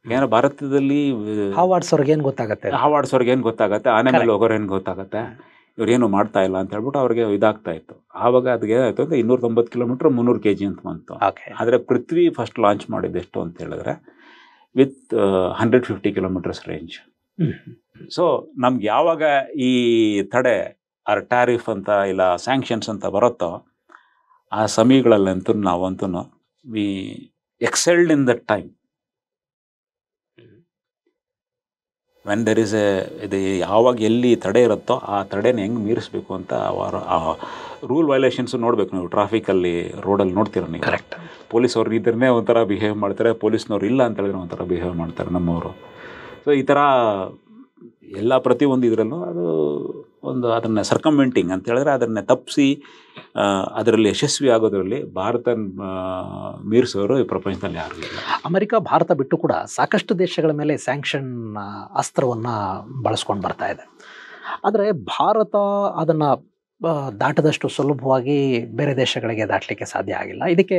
ಏನಾರ ಭಾರತದಲ್ಲಿ ಹಾವಾಡ್ಸೋರ್ಗೆ ಏನು ಗೊತ್ತಾಗತ್ತೆ, ಆನೆ ಮೇಲೆ ಹೋಗೋರು ಏನು ಗೊತ್ತಾಗತ್ತೆ, ಇವ್ರೇನು ಮಾಡ್ತಾ ಇಲ್ಲ ಅಂತ ಹೇಳ್ಬಿಟ್ಟು ಅವ್ರಿಗೆ ಇದಾಗ್ತಾ ಇತ್ತು. ಆವಾಗ ಅದಕ್ಕೆ ಏನಾಯ್ತು ಅಂದರೆ 290 kilometer 300 kg ಅಂತ ಬಂತು. ಆದರೆ ಪೃಥ್ವಿ ಫಸ್ಟ್ ಲಾಂಚ್ ಮಾಡಿದ್ದೆಷ್ಟು ಅಂತ ಹೇಳಿದ್ರೆ ವಿತ್ 150 kilometers ರೇಂಜ್. ಸೊ ನಮ್ಗೆ ಯಾವಾಗ ಈ ತಡೆ ಟ್ಯಾರಿಫ್ ಅಂತ ಇಲ್ಲ ಸ್ಯಾಂಕ್ಷನ್ಸ್ ಅಂತ ಬರುತ್ತೋ ಆ ಸಮಯಗಳಲ್ಲಂತೂ ನಾವಂತೂ we excelled in that time. When there is ಇದು ಯಾವಾಗ ಎಲ್ಲಿ ತಡೆ ಇರುತ್ತೋ ಆ ತಡೆನ ಹೆಂಗೆ ಮೀರಿಸ್ಬೇಕು ಅಂತ ಆ ರೂಲ್ ವೈಲೇಷನ್ಸು ನೋಡಬೇಕು. ನೀವು ಟ್ರಾಫಿಕಲ್ಲಿ ರೋಡಲ್ಲಿ ನೋಡ್ತೀರ ನೀವು. ಕರೆಕ್ಟ್. ಪೊಲೀಸವ್ರು ಇದ್ರೇ ಒಂಥರ ಬಿಹೇವ್ ಮಾಡ್ತಾರೆ, ಪೊಲೀಸ್ನವ್ರು ಇಲ್ಲ ಅಂತ ಹೇಳಿದ್ರೆ ಒಂಥರ ಬಿಹೇವ್ ಮಾಡ್ತಾರೆ ನಮ್ಮವರು. ಸೊ ಈ ಥರ ಎಲ್ಲ ಪ್ರತಿಯೊಂದು ಇದರಲ್ಲೂ ಅದು ಒಂದು ಅದನ್ನು ಸರ್ಕಮೆಂಟಿಂಗ್ ಅಂತ ಹೇಳಿದ್ರೆ ಅದನ್ನು ತಪ್ಪಿಸಿ ಅದರಲ್ಲಿ ಯಶಸ್ವಿ ಆಗೋದ್ರಲ್ಲಿ ಭಾರತ ಮೀರಿಸೋರು ಈ ಪ್ರಪಂಚದಲ್ಲಿ ಯಾರು ಇಲ್ಲ. ಅಮೆರಿಕ ಭಾರತ ಬಿಟ್ಟು ಕೂಡ ಸಾಕಷ್ಟು ದೇಶಗಳ ಮೇಲೆ ಸ್ಯಾಂಕ್ಷನ್ ಅಸ್ತ್ರವನ್ನು ಬಳಸ್ಕೊಂಡು ಬರ್ತಾ ಇದೆ. ಆದರೆ ಭಾರತ ಅದನ್ನು ದಾಟದಷ್ಟು ಸುಲಭವಾಗಿ ಬೇರೆ ದೇಶಗಳಿಗೆ ದಾಟಲಿಕ್ಕೆ ಸಾಧ್ಯ ಆಗಿಲ್ಲ. ಇದಕ್ಕೆ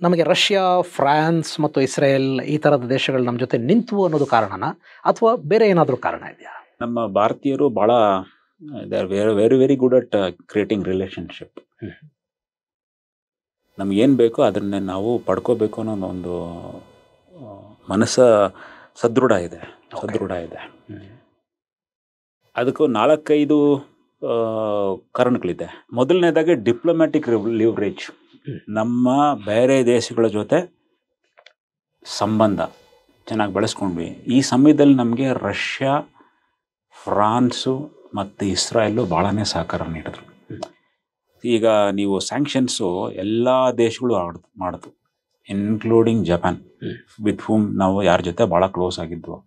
ನಮಗೆ ರಷ್ಯಾ, ಫ್ರಾನ್ಸ್ ಮತ್ತು ಇಸ್ರೇಲ್ ಈ ಥರದ ದೇಶಗಳು ನಮ್ಮ ಜೊತೆ ನಿಂತು ಅನ್ನೋದು ಕಾರಣನಾ ಅಥವಾ ಬೇರೆ ಏನಾದರೂ ಕಾರಣ ಇದೆಯಾ? ನಮ್ಮ ಭಾರತೀಯರು ಭಾಳ they are very very good at creating relationship. ನಮಗೇನು ಬೇಕೋ ಅದನ್ನೇ ನಾವು ಪಡ್ಕೋಬೇಕು ಅನ್ನೋ ಒಂದು ಮನಸ್ಸು ಸದೃಢ ಇದೆ. ಅದಕ್ಕೂ 4-5 ಕಾರಣಗಳಿದೆ. ಮೊದಲನೇದಾಗಿ ಡಿಪ್ಲೊಮ್ಯಾಟಿಕ್ ಲಿವರೇಜ್. ನಮ್ಮ ಬೇರೆ ದೇಶಗಳ ಜೊತೆ ಸಂಬಂಧ ಚೆನ್ನಾಗಿ ಬೆಳೆಸ್ಕೊಂಡ್ವಿ. ಈ ಸಮಯದಲ್ಲಿ ನಮಗೆ ರಷ್ಯಾ, ಫ್ರಾನ್ಸು ಮತ್ತು ಇಸ್ರಾಯೇಲು ಭಾಳನೇ ಸಹಕಾರ ನೀಡಿದ್ರು. ಈಗ ನೀವು ಸ್ಯಾಂಕ್ಷನ್ಸು ಎಲ್ಲ ದೇಶಗಳು ಮಾಡಿದ್ವು, ಇನ್ಕ್ಲೂಡಿಂಗ್ ಜಪಾನ್, ವಿತ್ ಹೂಮ್ ನಾವು ಯಾರ ಜೊತೆ ಭಾಳ ಕ್ಲೋಸ್ ಆಗಿದ್ವು.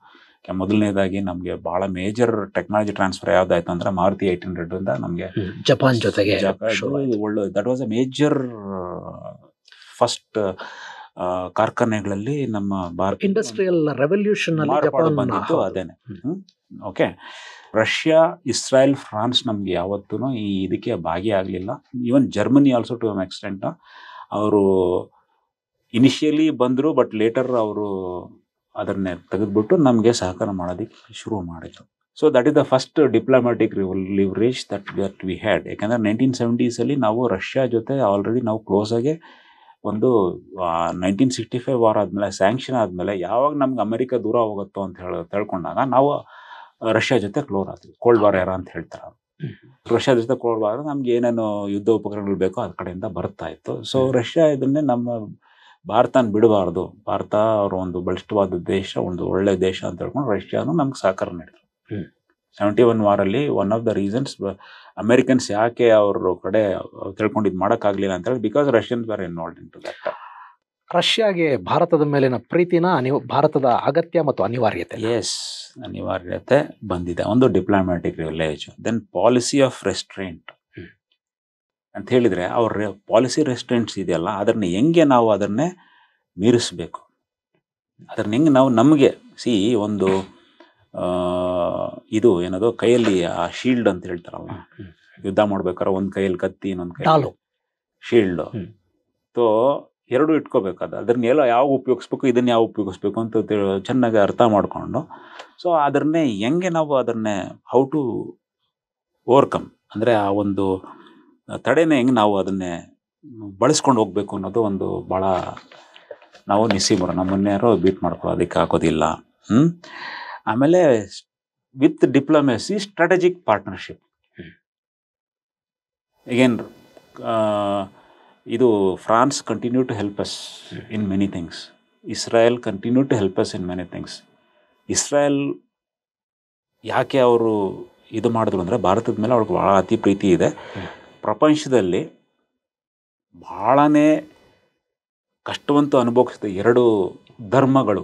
ಮೊದಲನೇದಾಗಿ ನಮಗೆ ಭಾಳ ಮೇಜರ್ ಟೆಕ್ನಾಲಜಿ ಟ್ರಾನ್ಸ್ಫರ್ ಯಾವುದಾಯ್ತು ಅಂದರೆ ಮಾರುತಿ 800 ನಮಗೆ ಜಪಾನ್ ಜೊತೆಗೆ ಒಳ್ಳೆ that was a major first ಕಾರ್ಖಾನೆಗಳಲ್ಲಿ ನಮ್ಮ ಭಾರತ ಇಂಡಸ್ಟ್ರಿಯಲ್ ರೆವಲ್ಯೂಷನ್ ಬಂದಿತ್ತು ಅದೇನೆ. ಓಕೆ, ರಷ್ಯಾ, ಇಸ್ರಾಯೇಲ್, ಫ್ರಾನ್ಸ್ ನಮಗೆ ಯಾವತ್ತೂ ಈ ಇದಕ್ಕೆ ಭಾಗಿಯಾಗಲಿಲ್ಲ. Even Germany also to extent ಅವರು ಇನಿಷಿಯಲಿ ಬಂದರು, ಬಟ್ ಲೇಟರ್ ಅವರು ಅದನ್ನೇ ತೆಗೆದುಬಿಟ್ಟು ನಮಗೆ ಸಹಕಾರ ಮಾಡೋದಕ್ಕೆ ಶುರು ಮಾಡಿದರು. So that is the first diplomatic leverage that we had. ಯಾಕಂದರೆ 1970s ನಾವು ರಷ್ಯಾ ಜೊತೆ ಆಲ್ರೆಡಿ ನಾವು ಕ್ಲೋಸಾಗೆ ಒಂದು 1965 ವಾರ ಆದಮೇಲೆ ಸ್ಯಾಂಕ್ಷನ್ ಆದಮೇಲೆ ಯಾವಾಗ ನಮ್ಗೆ ಅಮೆರಿಕ ದೂರ ಹೋಗುತ್ತೋ ಅಂತ ತಿಳ್ಕೊಂಡಾಗ ನಾವು ರಷ್ಯಾ ಜೊತೆ ಕ್ಲೋಸ್ ಆದ್ವಿ. ಕೋಲ್ಡ್ ವಾರ್ ಏರಾ ಅಂತ ಹೇಳ್ತಾರೆ. ರಷ್ಯಾ ಜೊತೆ ಕೋಲ್ಡ್ ವಾರ್ ನಮ್ಗೆ ಏನೇನು ಯುದ್ಧ ಉಪಕರಣಗಳು ಬೇಕೋ ಅದ ಕಡೆಯಿಂದ ಬರ್ತಾ ಇತ್ತು. ಸೊ ರಷ್ಯಾ ಇದನ್ನೇ ನಮ್ಮ ಭಾರತನ ಬಿಡಬಾರ್ದು, ಭಾರತ ಅವರು ಒಂದು ಬಲಿಷ್ಠವಾದ ದೇಶ, ಒಂದು ಒಳ್ಳೆ ದೇಶ ಅಂತ ಹೇಳ್ಕೊಂಡು ರಷ್ಯಾನು ನಮ್ಗೆ ಸಹಕಾರ ನೀಡಿದ್ರು. 71 ವಾರಲ್ಲಿ one of the reasons Americans ಯಾಕೆ ಅವ್ರ ಕಡೆ ತಿಳ್ಕೊಂಡಿದ್ದು ಮಾಡೋಕ್ಕಾಗಲಿಲ್ಲ ಅಂತ ಹೇಳಿ, ಬಿಕಾಸ್ ರಷ್ಯನ್ಸ್ ಬೇರೆ ಇನ್ವಾಲ್ವ್ ಇನ್ ಟು ದಟ್. ರಷ್ಯಾಗೆ ಭಾರತದ ಮೇಲಿನ ಪ್ರೀತಿನ ಭಾರತದ ಅಗತ್ಯ ಮತ್ತು ಅನಿವಾರ್ಯತೆ ಅನಿವಾರ್ಯತೆ ಬಂದಿದೆ. ಒಂದು diplomatic leverage, then policy of restraint ಅಂತ ಹೇಳಿದರೆ ಅವ್ರ ಪಾಲಿಸಿ ರೆಸ್ಟ್ರೆಂಟ್ಸ್ ಇದೆಯಲ್ಲ, ಅದನ್ನು ಹೆಂಗೆ ನಾವು ಅದನ್ನೇ ಮೀರಿಸಬೇಕು, ಅದನ್ನ ಹೆಂಗೆ ನಾವು ನಮಗೆ ಒಂದು ಇದು ಏನದು ಕೈಯಲ್ಲಿ ಆ ಶೀಲ್ಡ್ ಅಂತ ಹೇಳ್ತಾರಲ್ಲ, ಯುದ್ಧ ಮಾಡ್ಬೇಕಾದ್ರೆ ಒಂದು ಕೈಯಲ್ಲಿ ಕತ್ತಿ, ಇನ್ನೊಂದು ಕೈಯಲ್ಲಿ ಶೀಲ್ಡ್, ಸೊ ಎರಡು ಇಟ್ಕೋಬೇಕಾದ ಅದನ್ನೆಲ್ಲ ಯಾವ ಉಪಯೋಗಿಸ್ಬೇಕು, ಇದನ್ನು ಯಾವ ಉಪಯೋಗಿಸ್ಬೇಕು ಅಂತ ಚೆನ್ನಾಗಿ ಅರ್ಥ ಮಾಡಿಕೊಂಡು, ಸೊ ಅದನ್ನೇ ಹೆಂಗೆ ನಾವು ಅದನ್ನೇ ಹೌ ಟು ಓವರ್ಕಮ್ ಅಂದರೆ ಆ ಒಂದು ತಡೆನೇ ಹೆಂಗೆ ನಾವು ಅದನ್ನೇ ಬಳಸ್ಕೊಂಡು ಹೋಗ್ಬೇಕು ಅನ್ನೋದು ಒಂದು ಭಾಳ ನಾವು ನಿಸ್ಸೀಮರು, ನಮ್ಮನ್ಯಾರೋ ಬೀಟ್ ಮಾಡ್ಕೊಳ್ಳೋದಕ್ಕೆ ಆಗೋದಿಲ್ಲ. ಆಮೇಲೆ with diplomacy strategic partnership. Again ಇದು France continue to help us in many things, Israel continue to help us in many things. Israel ಯಾಕೆ ಅವರು ಇದು ಮಾಡಿದ್ರು ಅಂದರೆ ಭಾರತದ ಮೇಲೆ ಅವ್ರಿಗೆ ಭಾಳ ಅತಿ ಪ್ರೀತಿ ಇದೆ. ಪ್ರಪಂಚದಲ್ಲಿ ಭಾಳನೇ ಕಷ್ಟವಂತೂ ಅನುಭವಿಸಿದ 2 ಧರ್ಮಗಳು,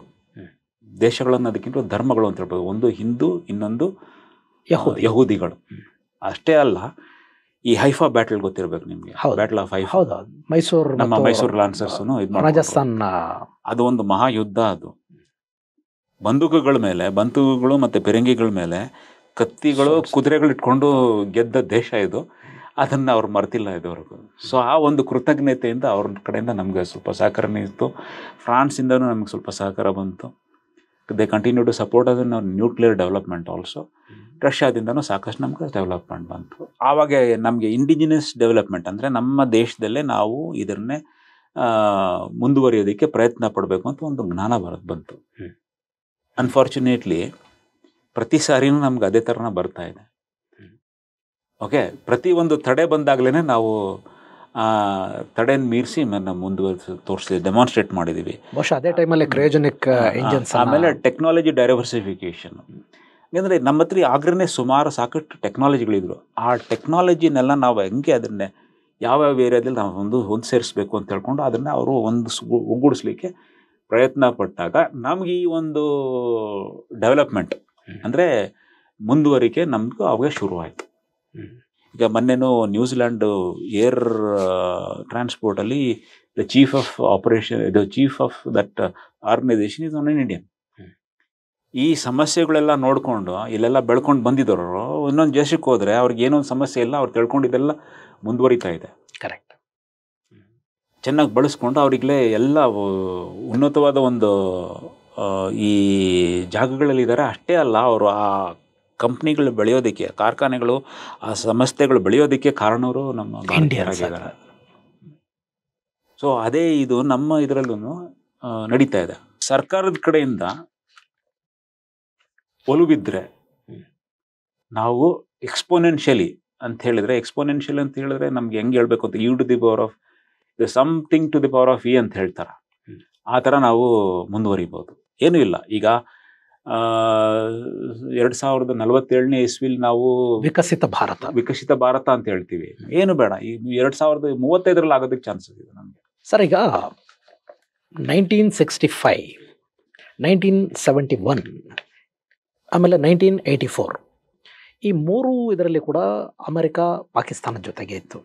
ದೇಶಗಳನ್ನು ಅದಕ್ಕಿಂತ ಧರ್ಮಗಳು ಅಂತ ಹೇಳ್ಬೋದು. ಒಂದು ಹಿಂದೂ, ಇನ್ನೊಂದು ಯಹೂದಿಗಳು. ಅಷ್ಟೇ ಅಲ್ಲ, ಈ ಹೈಫಾ ಬ್ಯಾಟಲ್ ಗೊತ್ತಿರಬೇಕು ನಿಮಗೆ, ಬ್ಯಾಟಲ್ ಆಫ್ ಹೈಫಾ, ನಮ್ಮ ಮೈಸೂರು ಲಾನ್ಸರ್ಸ್ನು ಇದು ರಾಜಸ್ಥಾನ್, ಅದು ಒಂದು ಮಹಾಯುದ್ಧ. ಅದು ಬಂದೂಕುಗಳ ಮೇಲೆ, ಬಂದೂಕುಗಳು ಮತ್ತು ಫಿರಂಗಿಗಳ ಮೇಲೆ ಕತ್ತಿಗಳು, ಕುದುರೆಗಳು ಇಟ್ಕೊಂಡು ಗೆದ್ದ ದೇಶ ಇದು. ಅದನ್ನು ಅವ್ರು ಮರ್ತಿಲ್ಲ ಇದುವರೆಗೂ. ಸೊ ಆ ಒಂದು ಕೃತಜ್ಞತೆಯಿಂದ ಅವ್ರ ಕಡೆಯಿಂದ ನಮಗೆ ಸ್ವಲ್ಪ ಸಹಕಾರ ಇತ್ತು. ಫ್ರಾನ್ಸಿಂದನೂ ನಮಗೆ ಸ್ವಲ್ಪ ಸಹಕಾರ ಬಂತು. ದೇ ಕಂಟಿನ್ಯೂ ಟು ಸಪೋರ್ಟ್ ಅದನ್ನು ನ್ಯೂಕ್ಲಿಯರ್ ಡೆವಲಪ್ಮೆಂಟ್ ಆಲ್ಸೋ. ರಷ್ಯಾದಿಂದನೂ ಸಾಕಷ್ಟು ನಮ್ಗೆ ಡೆವಲಪ್ಮೆಂಟ್ ಬಂತು. ಆವಾಗ ನಮಗೆ ಇಂಡಿಜಿನಸ್ ಡೆವಲಪ್ಮೆಂಟ್ ಅಂದರೆ ನಮ್ಮ ದೇಶದಲ್ಲೇ ನಾವು ಇದನ್ನೇ ಮುಂದುವರಿಯೋದಕ್ಕೆ ಪ್ರಯತ್ನ ಪಡಬೇಕು ಅಂತ ಒಂದು ಜ್ಞಾನ ಬಂತು. ಅನ್ಫಾರ್ಚುನೇಟ್ಲಿ ಪ್ರತಿ ಸಾರಿನೂ ನಮ್ಗೆ ಅದೇ ಥರನ ಬರ್ತಾ ಇದೆ. ಓಕೆ, ಪ್ರತಿಯೊಂದು ತಡೆ ಬಂದಾಗಲೇ ನಾವು ತಡೆನ ಮೀರಿಸಿ ಮುಂದುವರಿಸಿ ತೋರಿಸಿ ಡೆಮಾನ್ಸ್ಟ್ರೇಟ್ ಮಾಡಿದ್ದೀವಿ. ಬಹುಶಃ ಅದೇ ಟೈಮಲ್ಲಿ ಕ್ರಯೋಜೆನಿಕ್ ಇಂಜಿನ್ಸ್, ಆಮೇಲೆ ಟೆಕ್ನಾಲಜಿ ಡೈವರ್ಸಿಫಿಕೇಷನ್. ಯಾಕಂದರೆ ನಮ್ಮ ಹತ್ರ ಆಗ್ರೇ ಸುಮಾರು ಸಾಕಷ್ಟು ಟೆಕ್ನಾಲಜಿಗಳಿದ್ರು. ಆ ಟೆಕ್ನಾಲಜಿನೆಲ್ಲ ನಾವು ಹೆಂಗೆ ಅದನ್ನೇ ಯಾವ್ಯಾವ ಏರಿಯಾದಲ್ಲಿ ನಾವು ಒಂದು ಸೇರಿಸ್ಬೇಕು ಅಂತ ಹೇಳ್ಕೊಂಡು ಅದನ್ನು ಅವರು ಒಗ್ಗೂಡಿಸ್ಲಿಕ್ಕೆ ಪ್ರಯತ್ನ ಪಟ್ಟಾಗ ನಮ್ಗೆ ಈ ಒಂದು ಡೆವಲಪ್ಮೆಂಟ್ ಅಂದರೆ ಮುಂದುವರಿಕೆ ನಮ್ದು ಅವಾಗ ಶುರುವಾಯಿತು. ಈಗ ಮೊನ್ನೆನೂ ನ್ಯೂಜಿಲ್ಯಾಂಡ್ ಏರ್ ಟ್ರಾನ್ಸ್ಪೋರ್ಟಲ್ಲಿ the chief of operation, the chief of that organisation is an in Indian. ಈ ಸಮಸ್ಯೆಗಳೆಲ್ಲ ನೋಡಿಕೊಂಡು ಇಲ್ಲೆಲ್ಲ ಬೆಳ್ಕೊಂಡು ಬಂದಿದ್ದವರು ಇನ್ನೊಂದು ದೇಶಕ್ಕೆ ಹೋದರೆ ಅವ್ರಿಗೆ ಏನೊಂದು ಸಮಸ್ಯೆ ಇಲ್ಲ, ಅವ್ರು ತಿಳ್ಕೊಂಡಿದ್ದೆಲ್ಲ ಮುಂದುವರಿತಾ ಇದೆ. ಕರೆಕ್ಟ್. ಚೆನ್ನಾಗಿ ಬಳಸ್ಕೊಂಡು ಅವ್ರಿಗಲೇ ಎಲ್ಲ ಉನ್ನತವಾದ ಒಂದು ಈ ಜಾಗಗಳಲ್ಲಿದ್ದಾರೆ. ಅಷ್ಟೇ ಅಲ್ಲ, ಅವರು ಆ ಕಂಪ್ನಿಗಳು ಬೆಳೆಯೋದಕ್ಕೆ, ಕಾರ್ಖಾನೆಗಳು, ಆ ಸಂಸ್ಥೆಗಳು ಬೆಳೆಯೋದಕ್ಕೆ ಕಾರಣವರು ನಮ್ಮ ಭಾರತೀಯರಾಗಿದ್ದಾರೆ. ಸೊ ಅದೇ ಇದು ನಮ್ಮ ಇದರಲ್ಲೂ ನಡೀತಾ ಇದೆ. ಸರ್ಕಾರದ ಕಡೆಯಿಂದ ಒಲುಬಿದ್ರೆ ನಾವು ಎಕ್ಸ್ಪೋನೆನ್ಷಿಯಲಿ ಅಂತ ಹೇಳಿದ್ರೆ ನಮ್ಗೆ ಹೆಂಗೆ ಹೇಳ್ಬೇಕು ಅಂತ, you to the power of something to the power of e ಅಂತ ಹೇಳ್ತಾರೆ. ಆ ಥರ ನಾವು ಮುಂದುವರಿಬೋದು. ಏನೂ ಇಲ್ಲ, ಈಗ 2047ನೇ ಇಸ್ವಿಲಿ ನಾವು ವಿಕಸಿತ ಭಾರತ ಅಂತ ಹೇಳ್ತೀವಿ. ಏನು ಬೇಡ, ಈ 2035ರಲ್ಲಿ ಆಗೋದಕ್ಕೆ ಚಾನ್ಸಸ್ ಇದೆ ನಮಗೆ. ಸರ್, ಈಗ 1965, 1971, ಆಮೇಲೆ 1984, ಈ ಮೂರು ಇದರಲ್ಲಿ ಕೂಡ ಅಮೆರಿಕ ಪಾಕಿಸ್ತಾನದ ಜೊತೆಗೆ ಇತ್ತು.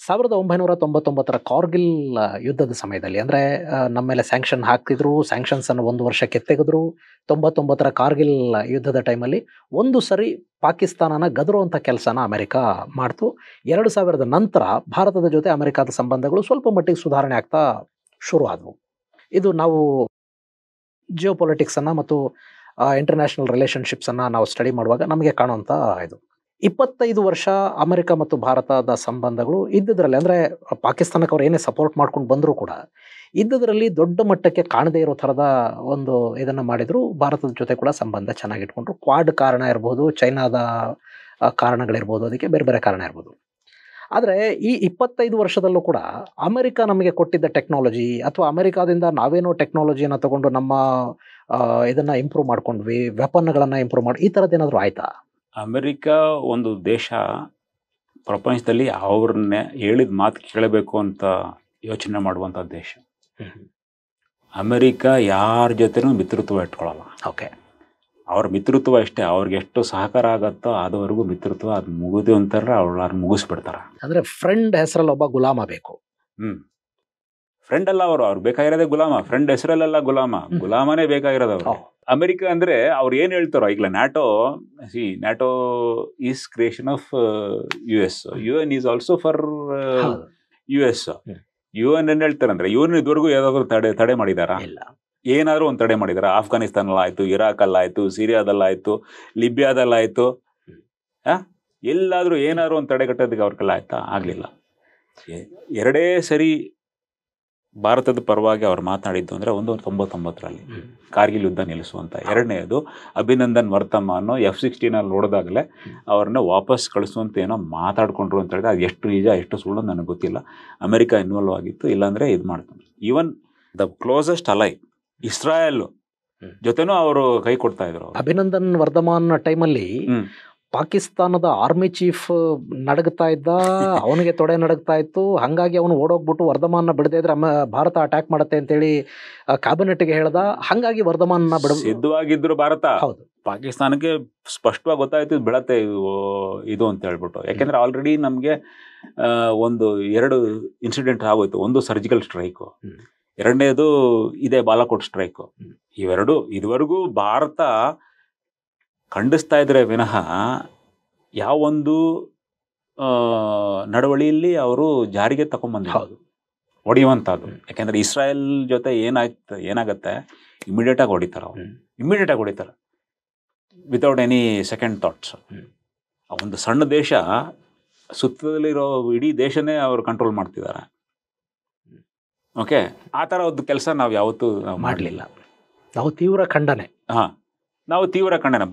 1999ರ ಕಾರ್ಗಿಲ್ ಯುದ್ಧದ ಸಮಯದಲ್ಲಿ, ಅಂದರೆ ನಮ್ಮ ಮೇಲೆ ಸ್ಯಾಂಕ್ಷನ್ ಹಾಕ್ತಿದ್ರು, ಸ್ಯಾಂಕ್ಷನ್ಸನ್ನು 1 ವರ್ಷಕ್ಕೆ ತೆಗೆದ್ರು. 99ರ ಕಾರ್ಗಿಲ್ ಯುದ್ಧದ ಟೈಮಲ್ಲಿ ಒಂದು ಸರಿ ಪಾಕಿಸ್ತಾನನ ಗದರುವಂಥ ಕೆಲಸನ ಅಮೆರಿಕ ಮಾಡ್ತು. 2000ದ ನಂತರ ಭಾರತದ ಜೊತೆ ಅಮೆರಿಕದ ಸಂಬಂಧಗಳು ಸ್ವಲ್ಪ ಮಟ್ಟಿಗೆ ಸುಧಾರಣೆ ಆಗ್ತಾ ಶುರು ಆದವು. ಇದು ನಾವು ಜಿಯೋಪೊಲಿಟಿಕ್ಸನ್ನು ಮತ್ತು ಇಂಟರ್ನ್ಯಾಷನಲ್ ರಿಲೇಷನ್ಶಿಪ್ಸನ್ನು ನಾವು ಸ್ಟಡಿ ಮಾಡುವಾಗ ನಮಗೆ ಕಾಣುವಂಥ ಇದು. 25 ವರ್ಷ ಅಮೆರಿಕ ಮತ್ತು ಭಾರತದ ಸಂಬಂಧಗಳು ಇದ್ದದ್ರಲ್ಲಿ, ಅಂದರೆ ಪಾಕಿಸ್ತಾನಕ್ಕೆ ಅವ್ರು ಏನೇ ಸಪೋರ್ಟ್ ಮಾಡ್ಕೊಂಡು ಬಂದರೂ ಕೂಡ ಇದ್ದದ್ರಲ್ಲಿ ದೊಡ್ಡ ಮಟ್ಟಕ್ಕೆ ಕಾಣದೇ ಇರೋ ಥರದ ಒಂದು ಇದನ್ನು ಮಾಡಿದ್ರು. ಭಾರತದ ಜೊತೆ ಕೂಡ ಸಂಬಂಧ ಚೆನ್ನಾಗಿಟ್ಕೊಂಡ್ರು. ಕ್ವಾಡ್ ಕಾರಣ ಇರ್ಬೋದು, ಚೈನಾದ ಕಾರಣಗಳಿರ್ಬೋದು, ಅದಕ್ಕೆ ಬೇರೆ ಬೇರೆ ಕಾರಣ ಇರ್ಬೋದು. ಆದರೆ ಈ 25 ವರ್ಷದಲ್ಲೂ ಕೂಡ ಅಮೆರಿಕ ನಮಗೆ ಕೊಟ್ಟಿದ್ದ ಟೆಕ್ನಾಲಜಿ, ಅಥವಾ ಅಮೆರಿಕಾದಿಂದ ನಾವೇನೋ ಟೆಕ್ನಾಲಜಿಯನ್ನು ತಗೊಂಡು ನಮ್ಮ ಇದನ್ನು ಇಂಪ್ರೂವ್ ಮಾಡ್ಕೊಂಡ್ವಿ, ವೆಪನ್ಗಳನ್ನು ಇಂಪ್ರೂವ್ ಮಾಡಿ, ಈ ಥರದ್ದೇನಾದರೂ ಆಯಿತಾ? ಅಮೆರಿಕ ಒಂದು ದೇಶ ಪ್ರಪಂಚದಲ್ಲಿ ಅವ್ರನ್ನೇ ಹೇಳಿದ ಮಾತು ಕೇಳಬೇಕು ಅಂತ ಯೋಚನೆ ಮಾಡುವಂಥ ದೇಶ. ಅಮೆರಿಕ ಯಾರ ಜೊತೆನೂ ಮಿತ್ರತ್ವ ಇಟ್ಕೊಳ್ಳಲ್ಲ. ಓಕೆ, ಅವ್ರ ಮಿತ್ರತ್ವ ಇಷ್ಟೇ, ಅವ್ರಿಗೆ ಎಷ್ಟು ಸಹಕಾರ ಆಗತ್ತೋ ಅದುವರೆಗೂ ಮಿತ್ರತ್ವ, ಅದು ಮುಗಿದು ಅಂತಾರೆ, ಅವ್ರು ಮುಗಿಸ್ಬಿಡ್ತಾರೆ. ಅಂದರೆ ಫ್ರೆಂಡ್ ಹೆಸರಲ್ಲಿ ಒಬ್ಬ ಗುಲಾಮ ಬೇಕು. ಫ್ರೆಂಡ್ ಅಲ್ಲ, ಅವ್ರು ಬೇಕಾಗಿರೋದೇ ಗುಲಾಮ. ಫ್ರೆಂಡ್ ಹೆಸರಲ್ಲೆಲ್ಲ ಗುಲಾಮನೇ ಬೇಕಾಗಿರೋದು ಅವ್ರು. ಅಮೆರಿಕ ಅಂದರೆ ಅವ್ರು ಏನು ಹೇಳ್ತಾರೋ, ಈಗ NATO is creation of US, UN is also for US. UN ಏನು ಹೇಳ್ತಾರೆ ಅಂದರೆ, UN ಇದುವರೆಗೂ ಯಾವ್ದಾದ್ರು ತಡೆ ಮಾಡಿದಾರಾ? ಏನಾದರೂ ಒಂದು ತಡೆ ಮಾಡಿದಾರ? ಆಫ್ಘಾನಿಸ್ತಾನಲ್ಲಾಯಿತು, ಇರಾಕಲ್ಲಾಯಿತು, ಸಿರಿಯಾದಲ್ಲಾಯಿತು, ಲಿಬಿಯಾದಲ್ಲಾಯಿತು, ಎಲ್ಲಾದರೂ ಏನಾದ್ರು ಒಂದು ತಡೆಗಟ್ಟೋದಕ್ಕೆ ಅವ್ರ ಕೈಲಿ ಆಯ್ತಾ? ಆಗಲಿಲ್ಲ. ಎರಡೇ ಸರಿ ಭಾರತದ ಪರವಾಗಿ ಅವ್ರು ಮಾತನಾಡಿದ್ದು ಅಂದರೆ, 1999ರಲ್ಲಿ ಕಾರ್ಗಿಲ್ ಯುದ್ಧ ನಿಲ್ಲಿಸುವಂತ. ಎರಡನೇದು ಅಭಿನಂದನ್ ವರ್ತಮಾನ್ F-16 ನೋಡಿದಾಗಲೇ ಅವ್ರನ್ನ ವಾಪಸ್ ಕಳಿಸುವಂತ ಏನೋ ಮಾತಾಡ್ಕೊಂಡ್ರು ಅಂತ ಹೇಳಿದ್ರೆ, ಅದು ಎಷ್ಟು ನಿಜ ಎಷ್ಟು ಸುಳ್ಳು ನನಗೆ ಗೊತ್ತಿಲ್ಲ. ಅಮೆರಿಕ ಇನ್ವಾಲ್ವ್ ಆಗಿತ್ತು, ಇಲ್ಲಾಂದ್ರೆ ಇದು ಮಾಡ್ತಾರೆ. ಈವನ್ ದ ಕ್ಲೋಸೆಸ್ಟ್ ಅಲೈ ಇಸ್ರಾಯೇಲ್ ಜೊತೆನೂ ಅವರು ಕೈ ಕೊಡ್ತಾ ಇದ್ರು. ಅಭಿನಂದನ್ ವರ್ಧಮಾನ್ ಟೈಮಲ್ಲಿ ಪಾಕಿಸ್ತಾನದ ಆರ್ಮಿ ಚೀಫ್ ನಡಗ್ತಾ ಇದ್ದ, ಅವನಿಗೆ ತೊಡೆ ನಡಗ್ತಾ ಇತ್ತು. ಹಾಗಾಗಿ ಅವನು ಓಡೋಗ್ಬಿಟ್ಟು ವರ್ಧಮಾನ್ನ ಬಿಡದೇ ಇದ್ರೆ ಭಾರತ ಅಟ್ಯಾಕ್ ಮಾಡುತ್ತೆ ಅಂತೇಳಿ ಕ್ಯಾಬಿನೆಟ್ಗೆ ಹೇಳ್ದ. ಹಾಗಾಗಿ ವರ್ಧಮಾನ್ನ ಸಿದ್ಧವಾಗಿದ್ರು ಭಾರತ. ಹೌದು, ಪಾಕಿಸ್ತಾನಕ್ಕೆ ಸ್ಪಷ್ಟವಾಗಿ ಗೊತ್ತಾಯ್ತು ಬಿಡತ್ತೆ ಇದು ಅಂತ ಹೇಳ್ಬಿಟ್ಟು. ಯಾಕೆಂದ್ರೆ ಆಲ್ರೆಡಿ ನಮಗೆ ಎರಡು ಇನ್ಸಿಡೆಂಟ್ ಆಗೋಯ್ತು. ಒಂದು ಸರ್ಜಿಕಲ್ ಸ್ಟ್ರೈಕು, ಎರಡನೇದು ಇದೇ ಬಾಲಾಕೋಟ್ ಸ್ಟ್ರೈಕು. ಇವೆರಡು ಇದುವರೆಗೂ ಭಾರತ ಖಂಡಿಸ್ತಾ ಇದ್ರೆ ವಿನಃ ಯಾವೊಂದು ನಡವಳಿಯಲ್ಲಿ ಅವರು ಜಾರಿಗೆ ತಗೊಂಡ್ಬಂದಿರೋದು ಹೊಡೆಯುವಂಥದ್ದು. ಯಾಕೆಂದ್ರೆ ಇಸ್ರಾಯೇಲ್ ಜೊತೆ ಏನಾಗತ್ತೆ, ಇಮಿಡಿಯೇಟಾಗಿ ಹೊಡಿತಾರೆ. ಅವರು ಇಮಿಡಿಯೇಟಾಗಿ ಹೊಡಿತಾರೆ ವಿತೌಟ್ ಎನಿ ಸೆಕೆಂಡ್ ಥಾಟ್ಸ್. ಒಂದು ಸಣ್ಣ ದೇಶ ಸುತ್ತದಲ್ಲಿರೋ ಇಡೀ ದೇಶನೇ ಅವರು ಕಂಟ್ರೋಲ್ ಮಾಡ್ತಿದ್ದಾರೆ. ಓಕೆ, ಆ ಥರ ಒಂದು ಕೆಲಸ ನಾವು ಯಾವತ್ತೂ ಮಾಡಲಿಲ್ಲ. ನಾವು ತೀವ್ರ ಖಂಡನೆ. ನಾವು ತೀವ್ರ ಖಂಡನೆ,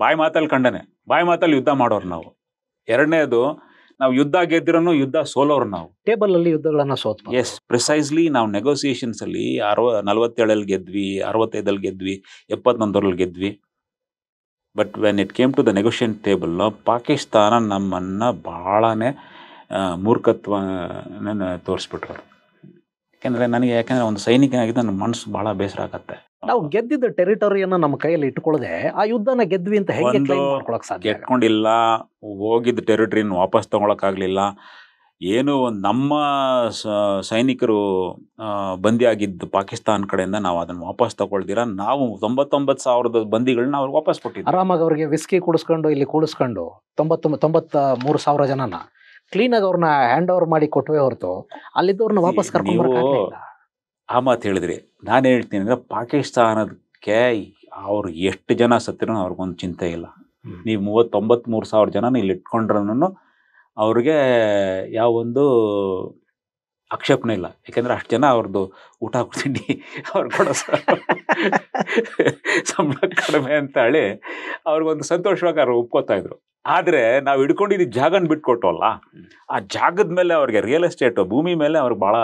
ಬಾಯಿ ಮಾತಲ್ಲಿ ಯುದ್ಧ ಮಾಡೋರು ನಾವು. ಎರಡನೇದು, ನಾವು ಯುದ್ಧ ಗೆದ್ದಿರೋನು ಯುದ್ಧ ಸೋಲೋರು ನಾವು. ಟೇಬಲ್ ಅಲ್ಲಿ ಯುದ್ಧಗಳನ್ನ ಸೋತ್. Yes, precisely. ನಾವು ನೆಗೋಸಿಯೇಷನ್ಸ್ ಅಲ್ಲಿ 47 ಗೆದ್ವಿ, 65 ಗೆದ್ವಿ, 71 ಗೆದ್ವಿ. But when it came to the negotiation table, Pakistan ನಮ್ಮನ್ನ ಬಹಳನೇ ಮೂರ್ಖತ್ವ ತೋರಿಸ್ಬಿಟ್ರು. ಯಾಕೆಂದ್ರೆ ಒಂದು ಸೈನಿಕನಾಗಿದ್ದು ನನ್ನ ಮನಸ್ಸು ಬಹಳ ಬೇಸರ ಆಗತ್ತೆ. ನಾವು ಗೆದ್ದಿದ್ದ ಟೆರಿಟರಿಯನ್ನ ನಮ್ಮ ಕೈಯಲ್ಲಿ ಇಟ್ಕೊಳ್ಳದೆ ಆ ಯುದ್ಧನ ಗೆದ್ವಿ ಅಂತ ಹೆಂಗೆ ಒಂದು ಕ್ಲೈಮ್ ಮಾಡ್ಕೊಳಕ್ ಸಾಧ್ಯ? ಗೆಟ್ಕೊಂಡಿಲ್ಲ, ಹೋಗಿದ್ದ ಟೆರಿಟರಿನ ವಾಪಸ್ ತಗೊಳಕ್ಕಾಗ್ಲಿಲ್ಲ. ಏನು ನಮ್ಮ ಸೈನಿಕರು ಬಂದಿಯಾಗಿದ್ದು ಪಾಕಿಸ್ತಾನ ಕಡೆಯಿಂದ ನಾವು ಅದನ್ನು ವಾಪಸ್ ತಗೊಳ್ದಿರ ನಾವು 99,000 ಬಂದಿಗಳನ್ನ ಅವ್ರಿಗೆ ವಾಪಸ್ ಕೊಟ್ಟಿದ್ವಿ. ಆರಾಮಾಗಿ ಅವ್ರಿಗೆ ವಿಸ್ಕಿ ಕುಡಿಸ್ಕೊಂಡು ಇಲ್ಲಿ ಕೂಡಿಸ್ಕೊಂಡು 93,000 ಜನನ ಕ್ಲೀನಾಗಿ ಅವ್ರನ್ನ ಹ್ಯಾಂಡ್ ಓವರ್ ಮಾಡಿ ಕೊಟ್ವೇ ಹೊರತು ಅಲ್ಲಿದ್ದವ್ರನ್ನ ವಾಪಸ್ ಕರ್ಕೊಂಡ್ಬರಕ್ಕಾಗ್ಲಿಲ್ಲ. ಆ ಮಾತು ಹೇಳಿದ್ರಿ. ನಾನು ಹೇಳ್ತೀನಿ ಅಂದ್ರೆ ಪಾಕಿಸ್ತಾನಕ್ಕೆ ಅವ್ರು ಎಷ್ಟು ಜನ ಸತ್ತಿರೋ ಅವ್ರಿಗೊಂದು ಚಿಂತೆ ಇಲ್ಲ. ನೀವು 93,000 ಜನನ ಇಲ್ಲಿ ಇಟ್ಕೊಂಡ್ರೂ ಅವ್ರಿಗೆ ಯಾವೊಂದು ಆಕ್ಷೇಪಣೆ ಇಲ್ಲ. ಯಾಕೆಂದ್ರೆ ಅಷ್ಟು ಜನ ಅವ್ರದ್ದು ಊಟ ತಿಂಡಿ ಅವ್ರು ಕೊಡೋ ಸಂಬಳ ಕಡಿಮೆ ಅಂತ ಹೇಳಿ ಅವ್ರಿಗೊಂದು ಸಂತೋಷವಾಗಿ ಅವ್ರು ಒಪ್ಕೋತಾ ಇದ್ರು. ಆದರೆ ನಾವು ಹಿಡ್ಕೊಂಡಿದ್ದು ಜಾಗನ ಬಿಟ್ಕೊಟ್ಟವಲ್ಲ, ಆ ಜಾಗದ ಮೇಲೆ ಅವ್ರಿಗೆ ರಿಯಲ್ ಎಸ್ಟೇಟು ಭೂಮಿ ಮೇಲೆ ಅವ್ರಿಗೆ ಭಾಳ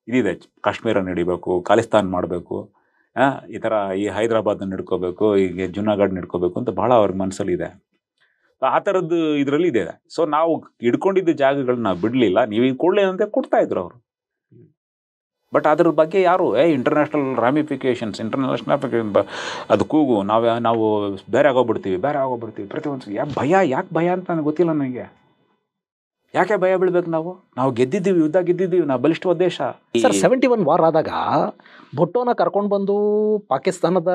ಇದಿದೆ. ಕಾಶ್ಮೀರ ನಡಿಬೇಕು, ಖಾಲಿಸ್ತಾನ್ ಮಾಡಬೇಕು, ಈ ಥರ ಈ ಹೈದರಾಬಾದ್ನ ಹಿಡ್ಕೋಬೇಕು, ಈಗ ಜುನಾಗಢ್ ಹಿಡ್ಕೋಬೇಕು ಅಂತ ಭಾಳ ಅವ್ರ ಮನಸ್ಸಲ್ಲಿದೆ. ಆ ಥರದ್ದು ಇದರಲ್ಲಿ ಇದೆ. ಸೊ ನಾವು ಹಿಡ್ಕೊಂಡಿದ್ದ ಜಾಗಗಳನ್ನ ಬಿಡಲಿಲ್ಲ. ನೀವು ಈಗ ಕೊಡಲಿ ಅಂತ ಕೊಡ್ತಾ ಇದ್ರು ಅವರು. ಬಟ್ ಅದ್ರ ಬಗ್ಗೆ ಯಾರು ಇಂಟರ್ನ್ಯಾಷನಲ್ ರಾಮಿಫಿಕೇಶನ್ಸ್, ಇಂಟರ್ನ್ಯಾಷನಲ್ ಅದು ಕೂಗು, ನಾವು ಬೇರೆ ಆಗೋಗ್ಬಿಡ್ತೀವಿ ಪ್ರತಿಯೊಂದು ಯಾಕೆ ಭಯ ಅಂತ ನನಗೆ ಗೊತ್ತಿಲ್ಲ. ನನಗೆ ಯಾಕೆ ಭಯ ಬೀಳ್ಬೇಕು? ನಾವು ಗೆದ್ದಿದ್ದೀವಿ, ಯುದ್ಧ ಗೆದ್ದಿದ್ದೀವಿ, ನಾವು ಬಲಿಷ್ಠ ದೇಶ. ಸರ್ 71 ವಾರ್ ಆದಾಗ ಭುಟ್ಟೋನ ಕರ್ಕೊಂಡು ಬಂದು ಪಾಕಿಸ್ತಾನದ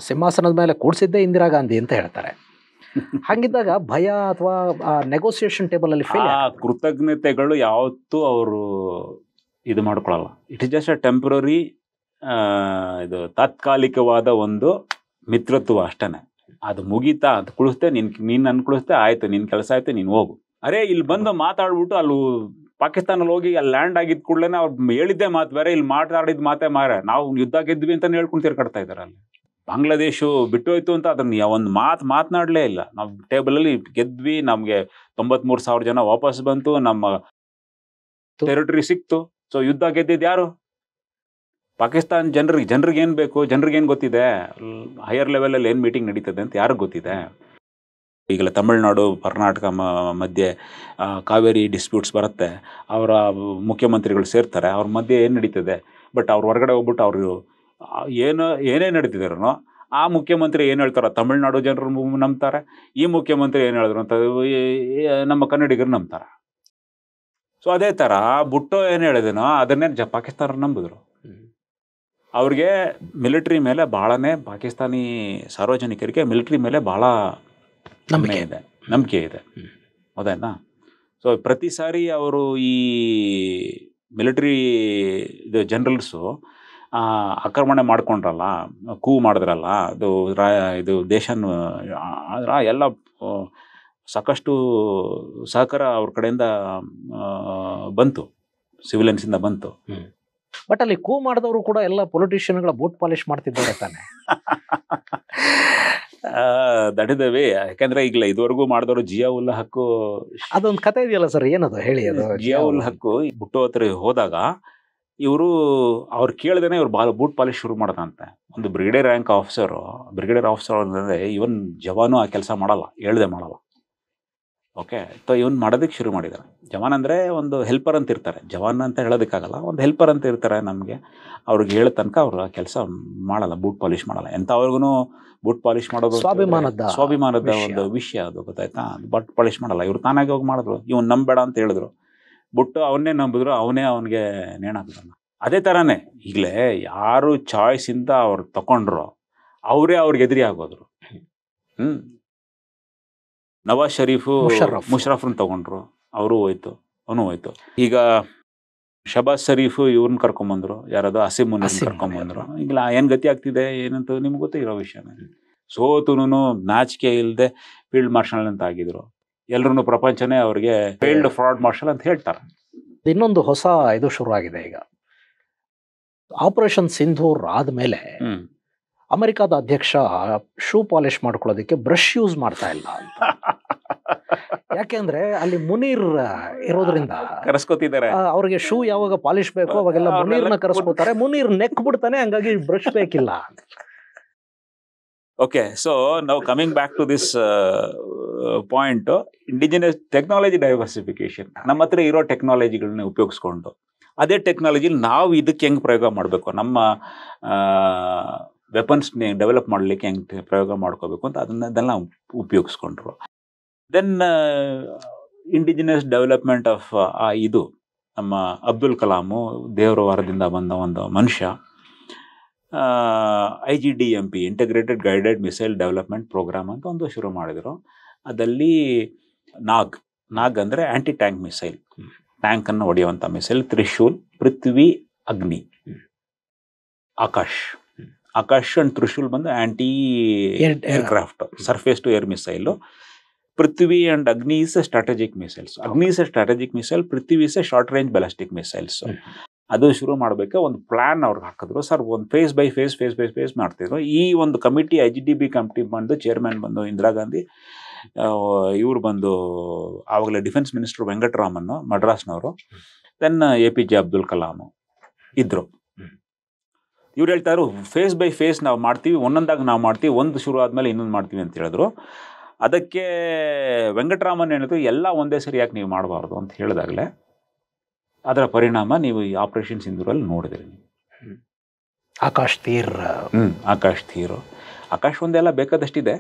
ಸಿಂಹಾಸನದ ಮೇಲೆ ಕೂಡಿಸಿದ್ದೇ ಇಂದಿರಾ ಗಾಂಧಿ ಅಂತ ಹೇಳ್ತಾರೆ. ಹಾಗಿದ್ದಾಗ ಭಯ ಅಥವಾ ನೆಗೋಸಿಯೇಷನ್ ಟೇಬಲ್ ಅಲ್ಲಿ ಕೃತಜ್ಞತೆಗಳು ಯಾವತ್ತೂ ಅವರು ಇದು ಮಾಡ್ಕೊಳ್ಳಲ್ಲ. It is just a temporary, ಇದು ತಾತ್ಕಾಲಿಕವಾದ ಒಂದು ಮಿತ್ರತ್ವ ಅಷ್ಟೇ. ಅದು ಮುಗೀತಾ ಅಂತ ಕುಳಿಸ್ತೆ, ನೀನು ನನ್ನ ಕುಳಿಸ್ತೆ, ಆಯ್ತು ನಿನ್ನ ಕೆಲಸ ಆಯ್ತು, ನೀನು ಹೋಗು. ಅರೆ ಇಲ್ಲಿ ಬಂದು ಮಾತಾಡ್ಬಿಟ್ಟು ಅಲ್ಲಿ ಪಾಕಿಸ್ತಾನಲ್ಲಿ ಹೋಗಿ ಅಲ್ಲಿ ಲ್ಯಾಂಡ್ ಆಗಿದ್ದ ಕೂಡಲೇ ಅವ್ರು ಹೇಳಿದ್ದೇ ಮಾತು ಬೇರೆ, ಇಲ್ಲಿ ಮಾತಾಡಿದ ಮಾತೇ ಮಾರ. ನಾವು ಯುದ್ಧ ಗೆದ್ವಿ ಅಂತ ಹೇಳ್ಕೊಂಡು ತಿರ್ಗಾಡ್ತಾ ಇದ್ದಾರೆ. ಅಲ್ಲಿ ಬಾಂಗ್ಲಾದೇಶ ಬಿಟ್ಟೋಯ್ತು ಅಂತ ಅದನ್ನ ಒಂದು ಮಾತನಾಡಲೇ ಇಲ್ಲ. ನಾವು ಟೇಬಲಲ್ಲಿ ಗೆದ್ವಿ, ನಮಗೆ 93,000 ಜನ ವಾಪಸ್ ಬಂತು, ನಮ್ಮ ಟೆರಿಟರಿ ಸಿಕ್ತು. ಸೊ ಯುದ್ಧ ಗೆದ್ದಿದ್ದು ಯಾರು? ಪಾಕಿಸ್ತಾನ ಜನರಿಗೆ ಏನು ಬೇಕು, ಜನರಿಗೇನು ಗೊತ್ತಿದೆ? ಹೈಯರ್ ಲೆವೆಲಲ್ಲಿ ಏನು ಮೀಟಿಂಗ್ ನಡೀತದೆ ಅಂತ ಯಾರಿಗೆ ಗೊತ್ತಿದೆ? ಈಗಲೇ ತಮಿಳ್ನಾಡು ಕರ್ನಾಟಕ ಮಧ್ಯೆ ಕಾವೇರಿ ಡಿಸ್ಪ್ಯೂಟ್ಸ್ ಬರುತ್ತೆ, ಅವರ ಮುಖ್ಯಮಂತ್ರಿಗಳು ಸೇರ್ತಾರೆ, ಅವ್ರ ಮಧ್ಯೆ ಏನು ನಡೀತದೆ. ಬಟ್ ಅವ್ರ ಹೊರಗಡೆ ಹೋಗ್ಬಿಟ್ಟು ಅವರು ಏನೇ ನಡೀತಿದಾರೋ ಆ ಮುಖ್ಯಮಂತ್ರಿ ಏನು ಹೇಳ್ತಾರೋ ತಮಿಳ್ನಾಡು ಜನರು ನಂಬ್ತಾರೆ, ಈ ಮುಖ್ಯಮಂತ್ರಿ ಏನು ಹೇಳಿದ್ರು ಅಂತ ನಮ್ಮ ಕನ್ನಡಿಗರು ನಂಬ್ತಾರೆ. ಸೊ ಅದೇ ಥರ ಬುಟ್ಟೋ ಏನು ಹೇಳಿದನೋ ಅದನ್ನೇ ಪಾಕಿಸ್ತಾನ ನಂಬಿದ್ರು. ಅವ್ರಿಗೆ ಮಿಲಿಟ್ರಿ ಮೇಲೆ ಭಾಳನೇ, ಪಾಕಿಸ್ತಾನಿ ಸಾರ್ವಜನಿಕರಿಗೆ ಮಿಲಿಟ್ರಿ ಮೇಲೆ ಭಾಳ ನಂಬಿಕೆ ಇದೆ. ಹೌದಾಯ್ತಾ? ಸೊ ಪ್ರತಿ ಸಾರಿ ಅವರು ಈ ಮಿಲಿಟ್ರಿ ಇದು ಜನರಲ್ಸು ಆಕ್ರಮಣ ಮಾಡ್ಕೊಂಡ್ರಲ್ಲ, ಮಾಡಿದ್ರಲ್ಲ, ಇದು ದೇಶನ ಎಲ್ಲ ಸಾಕಷ್ಟು ಸಹಕಾರ ಅವ್ರ ಕಡೆಯಿಂದ ಬಂತು, ಸಿವಿಲಿಯನ್ಸಿಂದ ಬಂತು. ಬಟ್ ಅಲ್ಲಿ ಮಾಡಿದವರು ಕೂಡ ಎಲ್ಲ ಪೊಲಿಟಿಷಿಯನ್ಗಳ ಬೂಟ್ ಪಾಲಿಶ್ ಮಾಡ್ತಿದ್ದಾರೆ ತಾನೆ. That is the way. ಯಾಕಂದ್ರೆ ಈಗಲೇ ಇದುವರೆಗೂ ಮಾಡಿದವರು ಜಿಯಾ ಉಲ್ ಹಕ್, ಅದೊಂದು ಕತೆ ಇದೆಯಲ್ಲ ಸರ್, ಏನದು ಹೇಳಿ? ಅದು ಜಿಯಾ ಉಲ್ ಹಕ್ ಬುಟ್ಟೋ ಹತ್ರ ಹೋದಾಗ ಅವ್ರು ಕೇಳ್ದೇನೆ ಇವ್ರು ಬೂಟ್ ಪಾಲಿಶ್ ಶುರು ಮಾಡ್ದಂತೆ. ಒಂದು ಬ್ರಿಗೇಡಿಯರ್ ಆಫೀಸರ್ ಅಂದರೆ ಇವನ್ ಜವಾನು ಆ ಕೆಲಸ ಮಾಡಲ್ಲ, ಹೇಳ್ದೆ ಮಾಡಲ್ಲ. ಓಕೆ, ಇವನ್ ಮಾಡೋದಕ್ಕೆ ಶುರು ಮಾಡಿದ್ದಾರೆ. ಜವಾನ್ ಅಂದರೆ ಒಂದು ಹೆಲ್ಪರ್ ಅಂತ ಇರ್ತಾರೆ, ಜವಾನ್ ಅಂತ ಹೇಳೋದಕ್ಕಾಗಲ್ಲ, ಒಂದು ಹೆಲ್ಪರ್ ಅಂತ ಇರ್ತಾರೆ. ನಮಗೆ ಅವ್ರಿಗೆ ಹೇಳೋ ತನಕ ಅವ್ರು ಆ ಕೆಲಸ ಮಾಡಲ್ಲ, ಬೂಟ್ ಪಾಲಿಶ್ ಮಾಡಲ್ಲ. ಎಂಥವ್ರಿಗೂ ಬೂಟ್ ಪಾಲಿಶ್ ಮಾಡೋದು ಸ್ವಾಭಿಮಾನದ ಒಂದು ವಿಷಯ, ಅದು ಗೊತ್ತಾಯ್ತಾ? ಬಟ್ ಪಾಲಿಶ್ ಮಾಡಲ್ಲ. ಇವ್ರು ತಾನಾಗಿ ಹೋಗಿ ಮಾಡಿದ್ರು, ಇವ್ನು ನಂಬೇಡ ಅಂತ ಹೇಳಿದ್ರು, ಬಿಟ್ಟು ಅವನ್ನೇ ನಂಬಿದ್ರು, ಅವನಿಗೆ ನೇಣಾಕಿದ್ರು. ಅದೇ ಥರನೇ ಈಗಲೇ ಯಾರು ಚಾಯ್ಸಿಂದ ಅವ್ರು ತಗೊಂಡ್ರು ಅವರೇ ಅವ್ರಿಗೆ ಎದುರಿ ಆಗೋದ್ರು. ನವಾಜ್ ಶರೀಫು ಮುಷರಫ್ರನ್ನ ತಗೊಂಡ್ರು, ಅವನು ಹೋಯ್ತು. ಈಗ ಶಬಾಜ್ ಶರೀಫು ಇವ್ರನ್ನ ಕರ್ಕೊಂಬಂದ್ರು, ಯಾರದು ಅಸೀಮುನ್ ಕರ್ಕೊಂಬಂದ್ರು. ಈಗ ಏನು ಗತಿ ಆಗ್ತಿದೆ ಏನಂತ ನಿಮ್ಗೆ ಗೊತ್ತಿರೋ ವಿಷಯನೇ. ಸೋತುನು ನಾಚಿಕೆ ಇಲ್ಲದೆ ಫೀಲ್ಡ್ ಮಾರ್ಷಲ್ ಅಂತ ಆಗಿದ್ರು. ಎಲ್ರೂ ಪ್ರಪಂಚನೇ ಅವ್ರಿಗೆ ಫೀಲ್ಡ್ ಫ್ರಾಡ್ ಮಾರ್ಷಲ್ ಅಂತ ಹೇಳ್ತಾರೆ. ಇನ್ನೊಂದು ಹೊಸ ಇದು ಶುರು ಆಗಿದೆ ಈಗ. ಆಪರೇಷನ್ ಸಿಂಧೂರ್ ಆದ್ಮೇಲೆ ಅಮೆರಿಕಾದ ಅಧ್ಯಕ್ಷ ಶೂ ಪಾಲಿಶ್ ಮಾಡ್ಕೊಳ್ಳೋದಕ್ಕೆ ಬ್ರಷ್ ಯೂಸ್ ಮಾಡ್ತಾ ಇಲ್ಲ ಅಂತ. ಯಾಕೆಂದ್ರೆ ಅಲ್ಲಿ ಮುನೀರ್ ಇರೋದ್ರಿಂದ ಕರೆಸ್ಕೋತಿದ್ದಾರೆ. ಅವ್ರಿಗೆ ಶೂ ಯಾವಾಗ ಪಾಲಿಶ್ ಬೇಕೋ ಅವಾಗೆಲ್ಲ ಮುನೀರ್ನ ಕರೆಸ್ಕೋತಾರೆ. ಮುನೀರ್ ನೆಕ್ ಬಿಡ್ತಾನೆ, ಹಂಗಾಗಿ ಬ್ರಷ್ ಬೇಕಿಲ್ಲ. ಓಕೆ, ಸೊ ನಾವು coming back to this point, indigenous technology diversification. ನಮ್ಮ ಹತ್ರ ಇರೋ ಟೆಕ್ನಾಲಜಿಗಳನ್ನ ಉಪಯೋಗಿಸ್ಕೊಂಡು ಅದೇ ಟೆಕ್ನಾಲಜಿ ನಾವು ಇದಕ್ಕೆ ಹೆಂಗೆ ಪ್ರಯೋಗ ಮಾಡಬೇಕು, ನಮ್ಮ ವೆಪನ್ಸ್ನ ಡೆವಲಪ್ ಮಾಡಲಿಕ್ಕೆ ಹೆಂಗೆ ಪ್ರಯೋಗ ಮಾಡ್ಕೋಬೇಕು ಅಂತ ಅದನ್ನೆಲ್ಲ ಉಪಯೋಗಿಸ್ಕೊಂಡ್ರು. ದೆನ್ ಇಂಡಿಜಿನಸ್ ಡೆವಲಪ್ಮೆಂಟ್ ಆಫ್ ಇದು ನಮ್ಮ ಅಬ್ದುಲ್ ಕಲಾಮು ದೇವರ ವಾರದಿಂದ ಬಂದ ಒಂದು ಮನುಷ್ಯ. IGDMP integrated guided missile development programme ಅಂತ ಒಂದು ಶುರು ಮಾಡಿದರು. ಅದಲ್ಲಿ ನಾಗ್ ಅಂದರೆ ಆಂಟಿ ಟ್ಯಾಂಕ್ ಮಿಸೈಲ್, ಟ್ಯಾಂಕನ್ನು ಹೊಡೆಯುವಂಥ ಮಿಸೈಲ್. ತ್ರಿಶೂಲ್, ಪೃಥ್ವಿ, ಅಗ್ನಿ, ಆಕಾಶ್ ಅಂಡ್ ತ್ರಿಶೂಲ್ ಬಂದು anti aircraft surface to air missile. Prithvi and Agni is a strategic missiles. Agni is a strategic missile, Prithvi is a short range ballistic missiles. ಅದು ಶುರು ಮಾಡಬೇಕು ಒಂದು ಪ್ಲಾನ್ ಅವ್ರಿಗೆ ಹಾಕಿದ್ರು. ಸರ್ ಒಂದು ಫೇಸ್ ಬೈ ಫೇಸ್ ಮಾಡ್ತಿದ್ರು. ಈ ಒಂದು ಕಮಿಟಿ IGDB ಕಮಿಟಿ ಬಂದು ಚೇರ್ಮನ್ ಬಂದು ಇಂದಿರಾ ಗಾಂಧಿ, ಇವ್ರು ಬಂದು ಆವಾಗಲೇ ಡಿಫೆನ್ಸ್ ಮಿನಿಸ್ಟರ್ ವೆಂಕಟರಾಮನ್ ಮಡ್ರಾಸ್ನವರು, ದೆನ್ APJ ಅಬ್ದುಲ್ ಕಲಾಂ ಇದ್ರು. ಇವ್ರು ಹೇಳ್ತಾರು ಫೇಸ್ ಬೈ ಫೇಸ್ ನಾವು ಮಾಡ್ತೀವಿ, ಒಂದೊಂದಾಗಿ ನಾವು ಮಾಡ್ತೀವಿ, ಒಂದು ಶುರು ಆದಮೇಲೆ ಇನ್ನೊಂದು ಮಾಡ್ತೀವಿ ಅಂತ ಹೇಳಿದ್ರು. ಅದಕ್ಕೆ ವೆಂಕಟರಾಮನ್ ಹೇಳಿದ್ರು ಎಲ್ಲ ಒಂದೇ ಸರಿ ಯಾಕೆ ನೀವು ಮಾಡಬಾರ್ದು ಅಂತ ಹೇಳಿದಾಗಲೇ ಅದರ ಪರಿಣಾಮ ನೀವು ಈ ಆಪರೇಷನ್ ಸಿಂಧೂರಲ್ಲಿ ನೋಡಿದ್ರಿ. ಆಕಾಶ್ ತೀರ್ ಆಕಾಶ್ ಒಂದೆಲ್ಲ ಬೇಕಾದಷ್ಟಿದೆ.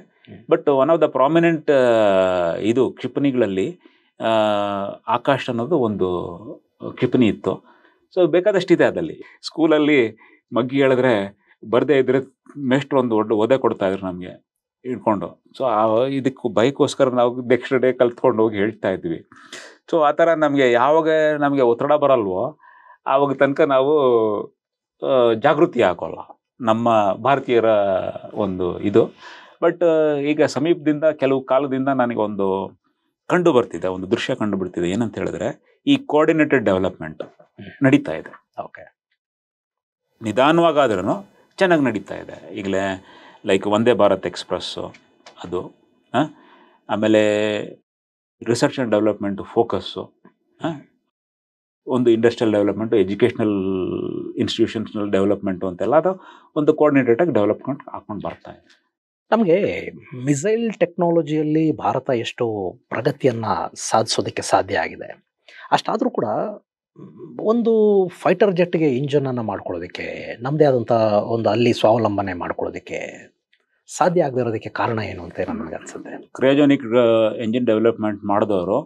But one of the prominent ಇದು ಕ್ಷಿಪಣಿಗಳಲ್ಲಿ ಆಕಾಶ್ ಅನ್ನೋದು ಒಂದು ಕ್ಷಿಪಣಿ ಇತ್ತು. ಸೊ ಬೇಕಾದಷ್ಟಿದೆ ಅದಲ್ಲಿ. ಸ್ಕೂಲಲ್ಲಿ ಮಗ್ಗಿ ಹೇಳಿದ್ರೆ ಬರದೇ ಇದ್ರೆ ಮೇಷ್ಟ್ರು ಒಂದು ದೊಡ್ಡ ಒದೆ ಕೊಡ್ತಾ ಇದ್ರು ನಮಗೆ ಇಟ್ಕೊಂಡು. ಸೊ ಇದಕ್ಕೆ ಬೈಕೋಸ್ಕರ ನಾವು ನೆಕ್ಸ್ಟ್ ಡೇ ಕಲ್ತ್ಕೊಂಡು ಹೋಗಿ ಹೇಳ್ತಾ ಇದ್ವಿ. ಸೊ ಆ ಥರ ಯಾವಾಗ ನಮಗೆ ಒತ್ತಡ ಬರಲ್ವೋ ಆವಾಗ ತನಕ ನಾವು ಜಾಗೃತಿ ಆಗೋಲ್ಲ, ನಮ್ಮ ಭಾರತೀಯರ ಒಂದು ಇದು. ಬಟ್ ಈಗ ಸಮೀಪದಿಂದ ಕೆಲವು ಕಾಲದಿಂದ ನನಗೊಂದು ಕಂಡು ಬರ್ತಿದೆ, ಒಂದು ದೃಶ್ಯ ಕಂಡು ಬರ್ತಿದೆ. ಏನಂತ ಹೇಳಿದ್ರೆ ಈ ಕೋಆರ್ಡಿನೇಟೆಡ್ ಡೆವಲಪ್ಮೆಂಟ್ ನಡೀತಾ ಇದೆ. ಓಕೆ, ನಿಧಾನವಾಗಾದ್ರೂ ಚೆನ್ನಾಗಿ ನಡೀತಾ ಇದೆ. ಈಗಲೇ ಲೈಕ್ ವಂದೇ ಭಾರತ್ ಎಕ್ಸ್ಪ್ರೆಸ್ಸು ಅದು, ಆಮೇಲೆ ರಿಸರ್ಚ್ ಆ್ಯಂಡ್ ಡೆವಲಪ್ಮೆಂಟು ಫೋಕಸ್ಸು, ಒಂದು ಇಂಡಸ್ಟ್ರಿಯಲ್ ಡೆವಲಪ್ಮೆಂಟು, ಎಜುಕೇಷ್ನಲ್ ಇನ್ಸ್ಟಿಟ್ಯೂಷನ್ಸ್ನಲ್ ಡೆವಲಪ್ಮೆಂಟು ಅಂತೆಲ್ಲ ಅದು ಒಂದು ಕೋಆರ್ಡಿನೇಟೆಡ್ ಡೆವಲಪ್ಮೆಂಟ್ ಹಾಕ್ಕೊಂಡು ಬರ್ತಾ ಇದೆ. ನಮಗೆ ಮಿಸೈಲ್ ಟೆಕ್ನಾಲಜಿಯಲ್ಲಿ ಭಾರತ ಎಷ್ಟು ಪ್ರಗತಿಯನ್ನು ಸಾಧಿಸೋದಕ್ಕೆ ಸಾಧ್ಯ ಆಗಿದೆ. ಅಷ್ಟಾದರೂ ಕೂಡ ಒಂದು ಫೈಟರ್ ಜೆಟ್ಗೆ ಇಂಜನನ್ನು ಮಾಡ್ಕೊಳ್ಳೋದಕ್ಕೆ, ನಮ್ಮದೇ ಆದಂಥ ಒಂದು ಅಲ್ಲಿ ಸ್ವಾವಲಂಬನೆ ಮಾಡ್ಕೊಳ್ಳೋದಕ್ಕೆ ಸಾಧ್ಯ ಆಗದೇ ಇರೋದಕ್ಕೆ ಕಾರಣ ಏನು ಅಂತ ನನಗೆ ಅನಿಸುತ್ತೆ. ಕ್ರಯೋಜನಿಕ್ ಎಂಜಿನ್ ಡೆವಲಪ್ಮೆಂಟ್ ಮಾಡಿದವರು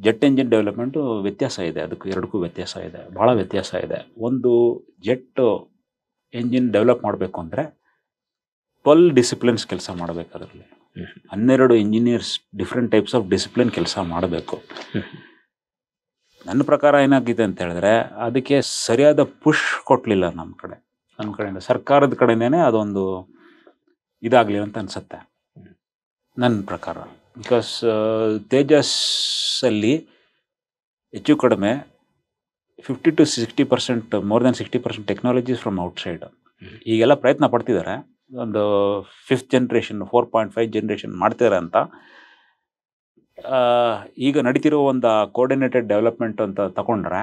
ಜೆಟ್ ಎಂಜಿನ್ ಡೆವಲಪ್ಮೆಂಟು ವ್ಯತ್ಯಾಸ ಇದೆ, ಅದಕ್ಕೂ ಎರಡಕ್ಕೂ ವ್ಯತ್ಯಾಸ ಇದೆ, ಭಾಳ ವ್ಯತ್ಯಾಸ ಇದೆ. ಒಂದು ಜೆಟ್ ಎಂಜಿನ್ ಡೆವಲಪ್ ಮಾಡಬೇಕು ಅಂದರೆ 12 ಡಿಸಿಪ್ಲಿನ್ಸ್ ಕೆಲಸ ಮಾಡಬೇಕು. ಅದರಲ್ಲಿ 12 engineers different types of discipline ಕೆಲಸ ಮಾಡಬೇಕು. ನನ್ನ ಪ್ರಕಾರ ಏನಾಗಿದೆ ಅಂತ ಹೇಳಿದ್ರೆ ಅದಕ್ಕೆ ಸರಿಯಾದ ಪುಷ್ ಕೊಡಲಿಲ್ಲ ನಮ್ಮ ಕಡೆಯಿಂದ, ಸರ್ಕಾರದ ಕಡೆನೇ ಅದೊಂದು ಇದಾಗಲಿ ಅಂತ ಅನಿಸುತ್ತೆ ನನ್ನ ಪ್ರಕಾರ. ಬಿಕಾಸ್ ತೇಜಸ್ಸಲ್ಲಿ ಹೆಚ್ಚು ಕಡಿಮೆ 50 to 60%, more than 60% technologies from outside. ಈಗೆಲ್ಲ ಪ್ರಯತ್ನ ಪಡ್ತಿದ್ದಾರೆ, ಒಂದು 5th generation 4.5 ಜನರೇಷನ್ ಮಾಡ್ತಿದ್ದಾರೆ ಅಂತ. ಈಗ ನಡೀತಿರೋ ಒಂದು ಕೋಆರ್ಡಿನೇಟೆಡ್ ಡೆವಲಪ್ಮೆಂಟ್ ಅಂತ ತಗೊಂಡ್ರೆ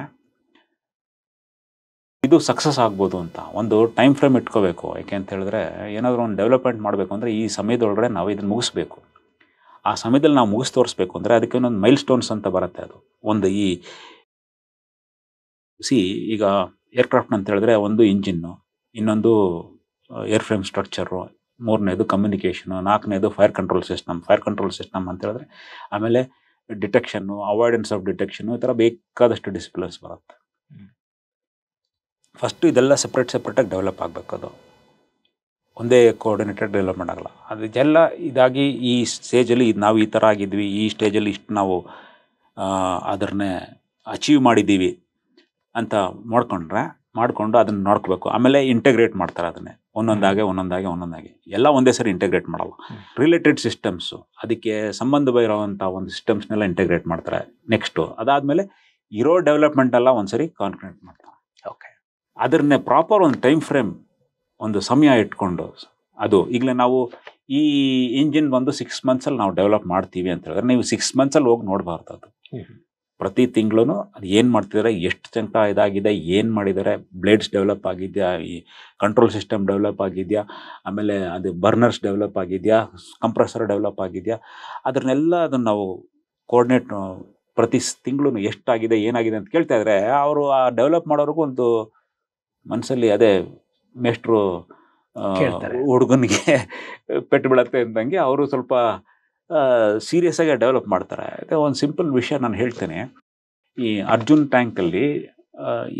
ಇದು ಸಕ್ಸಸ್ ಆಗ್ಬೋದು ಅಂತ ಒಂದು ಟೈಮ್ ಫ್ರೇಮ್ ಇಟ್ಕೋಬೇಕು. ಯಾಕೆ ಅಂತ ಹೇಳಿದ್ರೆ ಏನಾದರೂ ಒಂದು ಡೆವಲಪ್ಮೆಂಟ್ ಮಾಡಬೇಕು ಅಂದರೆ ಈ ಸಮಯದೊಳಗಡೆ ನಾವು ಇದನ್ನು ಮುಗಿಸ್ಬೇಕು. ಆ ಸಮಯದಲ್ಲಿ ನಾವು ಮುಗಿಸ್ ತೋರಿಸ್ಬೇಕು ಅಂದರೆ ಅದಕ್ಕೆ ಒಂದೊಂದು ಮೈಲ್ ಸ್ಟೋನ್ಸ್ ಅಂತ ಬರುತ್ತೆ. ಅದು ಒಂದು ಈಗ ಏರ್ಕ್ರಾಫ್ಟ್ ಅಂತ ಹೇಳಿದ್ರೆ ಒಂದು ಇಂಜಿನ್ನು, ಇನ್ನೊಂದು ಏರ್ ಫ್ರೇಮ್ ಸ್ಟ್ರಕ್ಚರು, ಮೂರನೇದು ಕಮ್ಯುನಿಕೇಷನು, ನಾಲ್ಕನೇದು ಫೈರ್ ಕಂಟ್ರೋಲ್ ಸಿಸ್ಟಮ್ ಅಂತ ಹೇಳಿದ್ರೆ, ಆಮೇಲೆ ಡಿಟೆಕ್ಷನ್ನು, ಅವಾಯ್ಡೆನ್ಸ್ ಆಫ್ ಡಿಟೆಕ್ಷನ್ನು, ಈ ಥರ ಬೇಕಾದಷ್ಟು ಡಿಸಿಪ್ಲಿನ್ಸ್ ಬರುತ್ತೆ. ಫಸ್ಟು ಇದೆಲ್ಲ ಸಪ್ರೇಟಾಗಿ ಡೆವಲಪ್ ಆಗಬೇಕು. ಅದು ಒಂದೇ ಕೋಆರ್ಡಿನೇಟೆಡ್ ಡೆವಲಪ್ಮೆಂಟ್ ಆಗಲ್ಲ. ಅದೆಲ್ಲ ಇದಾಗಿ ಈ ಸ್ಟೇಜಲ್ಲಿ ನಾವು ಈ ಥರ ಆಗಿದ್ವಿ, ಈ ಸ್ಟೇಜಲ್ಲಿ ಇಷ್ಟು ನಾವು ಅದನ್ನೇ ಅಚೀವ್ ಮಾಡಿದ್ದೀವಿ ಅಂತ ಮಾಡಿಕೊಂಡು ಅದನ್ನು ನೋಡ್ಕೋಬೇಕು. ಆಮೇಲೆ ಇಂಟಗ್ರೇಟ್ ಮಾಡ್ತಾರೆ ಅದನ್ನೇ ಒಂದೊಂದಾಗೆ ಎಲ್ಲ ಒಂದೇ ಸರಿ ಇಂಟಗ್ರೇಟ್ ಮಾಡಲ್ಲ. ರಿಲೇಟೆಡ್ ಸಿಸ್ಟಮ್ಸು, ಅದಕ್ಕೆ ಸಂಬಂಧ ಇರೋವಂಥ ಒಂದು ಸಿಸ್ಟಮ್ಸ್ನೆಲ್ಲ ಇಂಟಗ್ರೇಟ್ ಮಾಡ್ತಾರೆ. ನೆಕ್ಸ್ಟು ಅದಾದಮೇಲೆ ಇರೋ ಡೆವಲಪ್ಮೆಂಟ್ ಎಲ್ಲ ಒಂದು ಸರಿ ಕಾನ್ಸಂಟ್ರೇಟ್ ಮಾಡ್ತಾರೆ. ಓಕೆ, ಅದನ್ನೇ ಪ್ರಾಪರ್ ಒಂದು ಟೈಮ್ ಫ್ರೇಮ್, ಒಂದು ಸಮಯ ಇಟ್ಕೊಂಡು ಅದು ಈಗಲೇ ನಾವು ಈ ಇಂಜಿನ್ ಒಂದು 6 monthsಲ್ಲಿ ನಾವು ಡೆವಲಪ್ ಮಾಡ್ತೀವಿ ಅಂತ ಹೇಳಿದ್ರೆ ನೀವು 6 monthsಲ್ಲಿ ಹೋಗಿ ನೋಡಬಾರ್ದು. ಅದು ಪ್ರತಿ ತಿಂಗಳು ಅದು ಏನು ಮಾಡ್ತಿದ್ದಾರೆ, ಎಷ್ಟು ತನಕ ಇದಾಗಿದೆ, ಏನು ಮಾಡಿದ್ದಾರೆ, ಬ್ಲೇಡ್ಸ್ ಡೆವಲಪ್ ಆಗಿದೆಯಾ, ಈ ಕಂಟ್ರೋಲ್ ಸಿಸ್ಟಮ್ ಡೆವಲಪ್ ಆಗಿದೆಯಾ, ಆಮೇಲೆ ಅದು ಬರ್ನರ್ಸ್ ಡೆವಲಪ್ ಆಗಿದೆಯಾ, ಕಂಪ್ರೆಸರ್ ಡೆವಲಪ್ ಆಗಿದೆಯಾ, ಅದನ್ನೆಲ್ಲ ಅದನ್ನು ನಾವು ಕೋಆರ್ಡಿನೇಟ್ ಪ್ರತಿ ತಿಂಗಳು ಎಷ್ಟಾಗಿದೆ ಏನಾಗಿದೆ ಅಂತ ಕೇಳ್ತಾ ಇದ್ರೆ ಅವರು ಆ ಡೆವಲಪ್ ಮಾಡೋರ್ಗೂ ಒಂದು ಮನಸ್ಸಲ್ಲಿ ಅದೇ ಮೇಷ್ಟ್ರು ಕೇಳ್ತಾರೆ. ಹುಡುಗನಿಗೆ ಪೆಟ್ಟು ಬೀಳತ್ತೆ ಅಂದಂಗೆ ಅವರು ಸ್ವಲ್ಪ ಸೀರಿಯಸ್ ಆಗಿ ಡೆವಲಪ್ ಮಾಡ್ತಾರೆ. ಅದೇ ಒಂದು ಸಿಂಪಲ್ ವಿಷಯ ನಾನು ಹೇಳ್ತೇನೆ. ಈ ಅರ್ಜುನ್ ಟ್ಯಾಂಕಲ್ಲಿ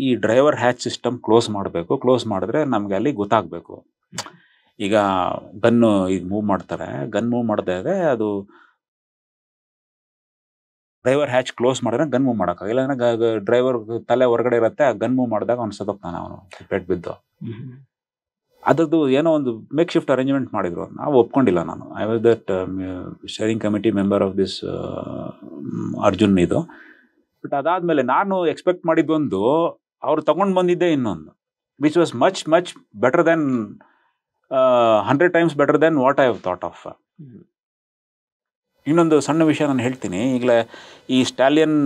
ಈ ಡ್ರೈವರ್ ಹ್ಯಾಚ್ ಸಿಸ್ಟಮ್ ಕ್ಲೋಸ್ ಮಾಡಬೇಕು. ಕ್ಲೋಸ್ ಮಾಡಿದ್ರೆ ನಮಗೆ ಅಲ್ಲಿ ಗೊತ್ತಾಗಬೇಕು. ಈಗ ಗನ್ನು ಈಗ ಮೂವ್ ಮಾಡ್ತಾರೆ, ಗನ್ ಮೂವ್ ಮಾಡಿದ್ರೆ ಅದು ಡ್ರೈವರ್ ಹ್ಯಾಚ್ ಕ್ಲೋಸ್ ಮಾಡಿದ್ರೆ ಗನ್ ಮೂವ್ ಮಾಡೋಕ್ಕಾಗಿಲ್ಲ. ಇಲ್ಲಾಂದ್ರೆ ಡ್ರೈವರ್ ತಲೆ ಹೊರಗಡೆ ಇರುತ್ತೆ, ಆ ಗನ್ ಮೂವ್ ಮಾಡಿದಾಗ ಅವ್ನು ಸತ್ತೋಗ್ತಾನೆ, ಅವನು ಪೆಟ್ಟು ಬಿದ್ದು. ಅದರದ್ದು ಏನೋ ಒಂದು ಮೇಕ್ ಶಿಫ್ಟ್ ಅರೇಂಜ್ಮೆಂಟ್ ಮಾಡಿದ್ರು. ನಾವು ಒಪ್ಕೊಂಡಿಲ್ಲ. ನಾನು I was that sharing committee member of this Arjun ಇದು. ಬಟ್ ಅದಾದಮೇಲೆ ನಾನು ಎಕ್ಸ್ಪೆಕ್ಟ್ ಮಾಡಿದ್ದೊಂದು, ಅವ್ರು ತಗೊಂಡು ಬಂದಿದ್ದೆ ಇನ್ನೊಂದು, which was much much better than 100 times better than what I have thought of. ಇನ್ನೊಂದು ಸಣ್ಣ ವಿಷಯ ನಾನು ಹೇಳ್ತೀನಿ. ಈಗಲೇ ಈ ಸ್ಟಾಲಿಯನ್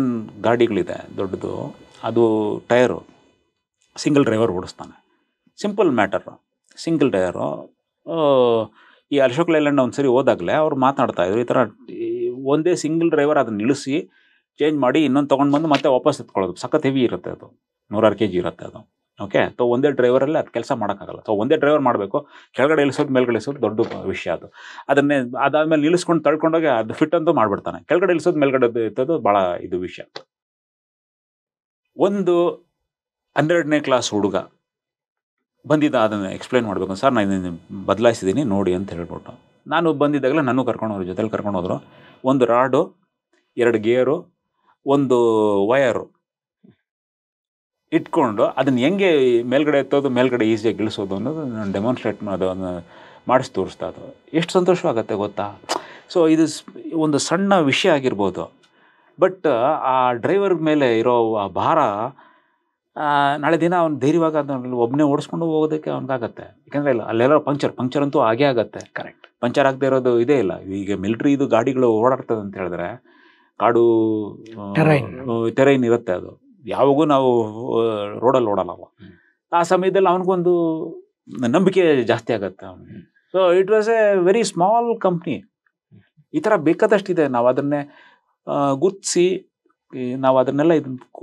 ಗಾಡಿಗಳಿದೆ ದೊಡ್ಡದು, ಅದು ಟೈರು ಸಿಂಗಲ್ ಡ್ರೈವರ್ ಓಡಿಸ್ತಾನೆ. Simple matter, single tyre. ಈ ಅಶೋಕ್ ಲೈಲ್ಯಾಂಡ್ ಒಂದು ಸರಿ ಹೋದಾಗಲೇ ಅವ್ರು ಮಾತನಾಡ್ತಾಯಿದ್ರು, ಈ ಥರ ಒಂದೇ ಸಿಂಗಲ್ ಡ್ರೈವರ್ ಅದನ್ನು ನಿಲ್ಲಿಸಿ ಚೇಂಜ್ ಮಾಡಿ ಇನ್ನೊಂದು ತೊಗೊಂಡು ಬಂದು ಮತ್ತೆ ವಾಪಸ್ ಎತ್ಕೊಳ್ಳೋದು. ಸಖತ್ ಹೆವಿ ಇರುತ್ತೆ ಅದು, 106 kg ಇರುತ್ತೆ ಅದು. ಓಕೆ, ಸೊ ಒಂದೇ ಡ್ರೈವರಲ್ಲಿ ಅದು ಕೆಲಸ ಮಾಡೋಕ್ಕಾಗಲ್ಲ. ಸೊ ಒಂದೇ ಡ್ರೈವರ್ ಮಾಡಬೇಕು. ಕೆಳಗಡೆ ಇಳಿಸೋದು ಮೇಲ್ಗಡೆ ಇಳಿಸೋದು ದೊಡ್ಡ ವಿಷಯ ಅದು. ಅದನ್ನೇ ಅದಾದಮೇಲೆ ನಿಲ್ಲಿಸ್ಕೊಂಡು ತಳ್ಕೊಂಡೋಗಿ ಅದು ಫಿಟ್ ಅಂತೂ ಮಾಡಿಬಿಡ್ತಾನೆ. ಕೆಳಗಡೆ ಇಳಿಸೋದು ಮೇಲ್ಗಡೆ ಎತ್ತೋದು ಭಾಳ ಇದು ವಿಷಯ. ಒಂದು 12ನೇ ಕ್ಲಾಸ್ ಹುಡುಗ ಬಂದಿದ್ದ, ಅದನ್ನು ಎಕ್ಸ್ಪ್ಲೈನ್ ಮಾಡಬೇಕು. ಸರ್ ನಾನು ಇದನ್ನು ಬದಲಾಯಿಸಿದ್ದೀನಿ ನೋಡಿ ಅಂತ ಹೇಳ್ಬಿಟ್ಟು. ನಾನು ಬಂದಿದ್ದಾಗಲೇ ನಾನು ಕರ್ಕೊಂಡೋದ್ರು, ಜೊತೆಲಿ ಕರ್ಕೊಂಡೋದ್ರು. ಒಂದು ರಾಡು, 2 ಗೇರು, ಒಂದು ವಯರು ಇಟ್ಕೊಂಡು ಅದನ್ನು ಹೆಂಗೆ ಮೇಲ್ಗಡೆ ಎತ್ತೋದು ಮೇಲ್ಗಡೆ ಈಸಿಯಾಗಿ ಇಳಿಸೋದು ಅನ್ನೋದು ನಾನು ಡೆಮಾನ್ಸ್ಟ್ರೇಟ್ ಮಾಡೋದನ್ನು ಮಾಡಿಸಿ ತೋರಿಸ್ತಾ. ಅದು ಎಷ್ಟು ಸಂತೋಷವಾಗುತ್ತೆ ಗೊತ್ತಾ. ಸೊ ಇದು ಒಂದು ಸಣ್ಣ ವಿಷಯ ಆಗಿರ್ಬೋದು, ಬಟ್ ಆ ಡ್ರೈವರ್ ಮೇಲೆ ಇರೋ ಆ ಭಾರ ನಾಳೆ ದಿನ ಅವ್ನು ಧೈರ್ಯವಾಗಿ ಅದನ್ನು ಒಬ್ಬನೇ ಓಡಿಸ್ಕೊಂಡು ಹೋಗೋದಕ್ಕೆ ಅವ್ನಿಗಾಗತ್ತೆ. ಯಾಕಂದರೆ ಇಲ್ಲ ಅಲ್ಲೆಲ್ಲ ಪಂಕ್ಚರ್ ಅಂತೂ ಆಗೇ ಆಗುತ್ತೆ. ಕರೆಕ್ಟ್, ಪಂಚರ್ ಆಗದೆ ಇರೋದು ಇದೇ ಇಲ್ಲ. ಈಗ ಮಿಲಿಟ್ರಿ ಇದು ಗಾಡಿಗಳು ಓಡಾಡ್ತದೆ ಅಂತ ಹೇಳಿದ್ರೆ ಕಾಡು ಟೆರೈನ್ ಇರುತ್ತೆ, ಅದು ಯಾವಾಗೂ ನಾವು ರೋಡಲ್ಲಿ ಓಡಲ್ಲ. ಆ ಸಮಯದಲ್ಲಿ ಅವನಿಗೊಂದು ನಂಬಿಕೆ ಜಾಸ್ತಿ ಆಗುತ್ತೆ ಅವನಿಗೆ. So it was A very small company. ಈ ಥರ ಬೇಕಾದಷ್ಟಿದೆ. ನಾವು ಅದನ್ನೇ ಗುರ್ತಿಸಿ ನಾವು ಅದನ್ನೆಲ್ಲ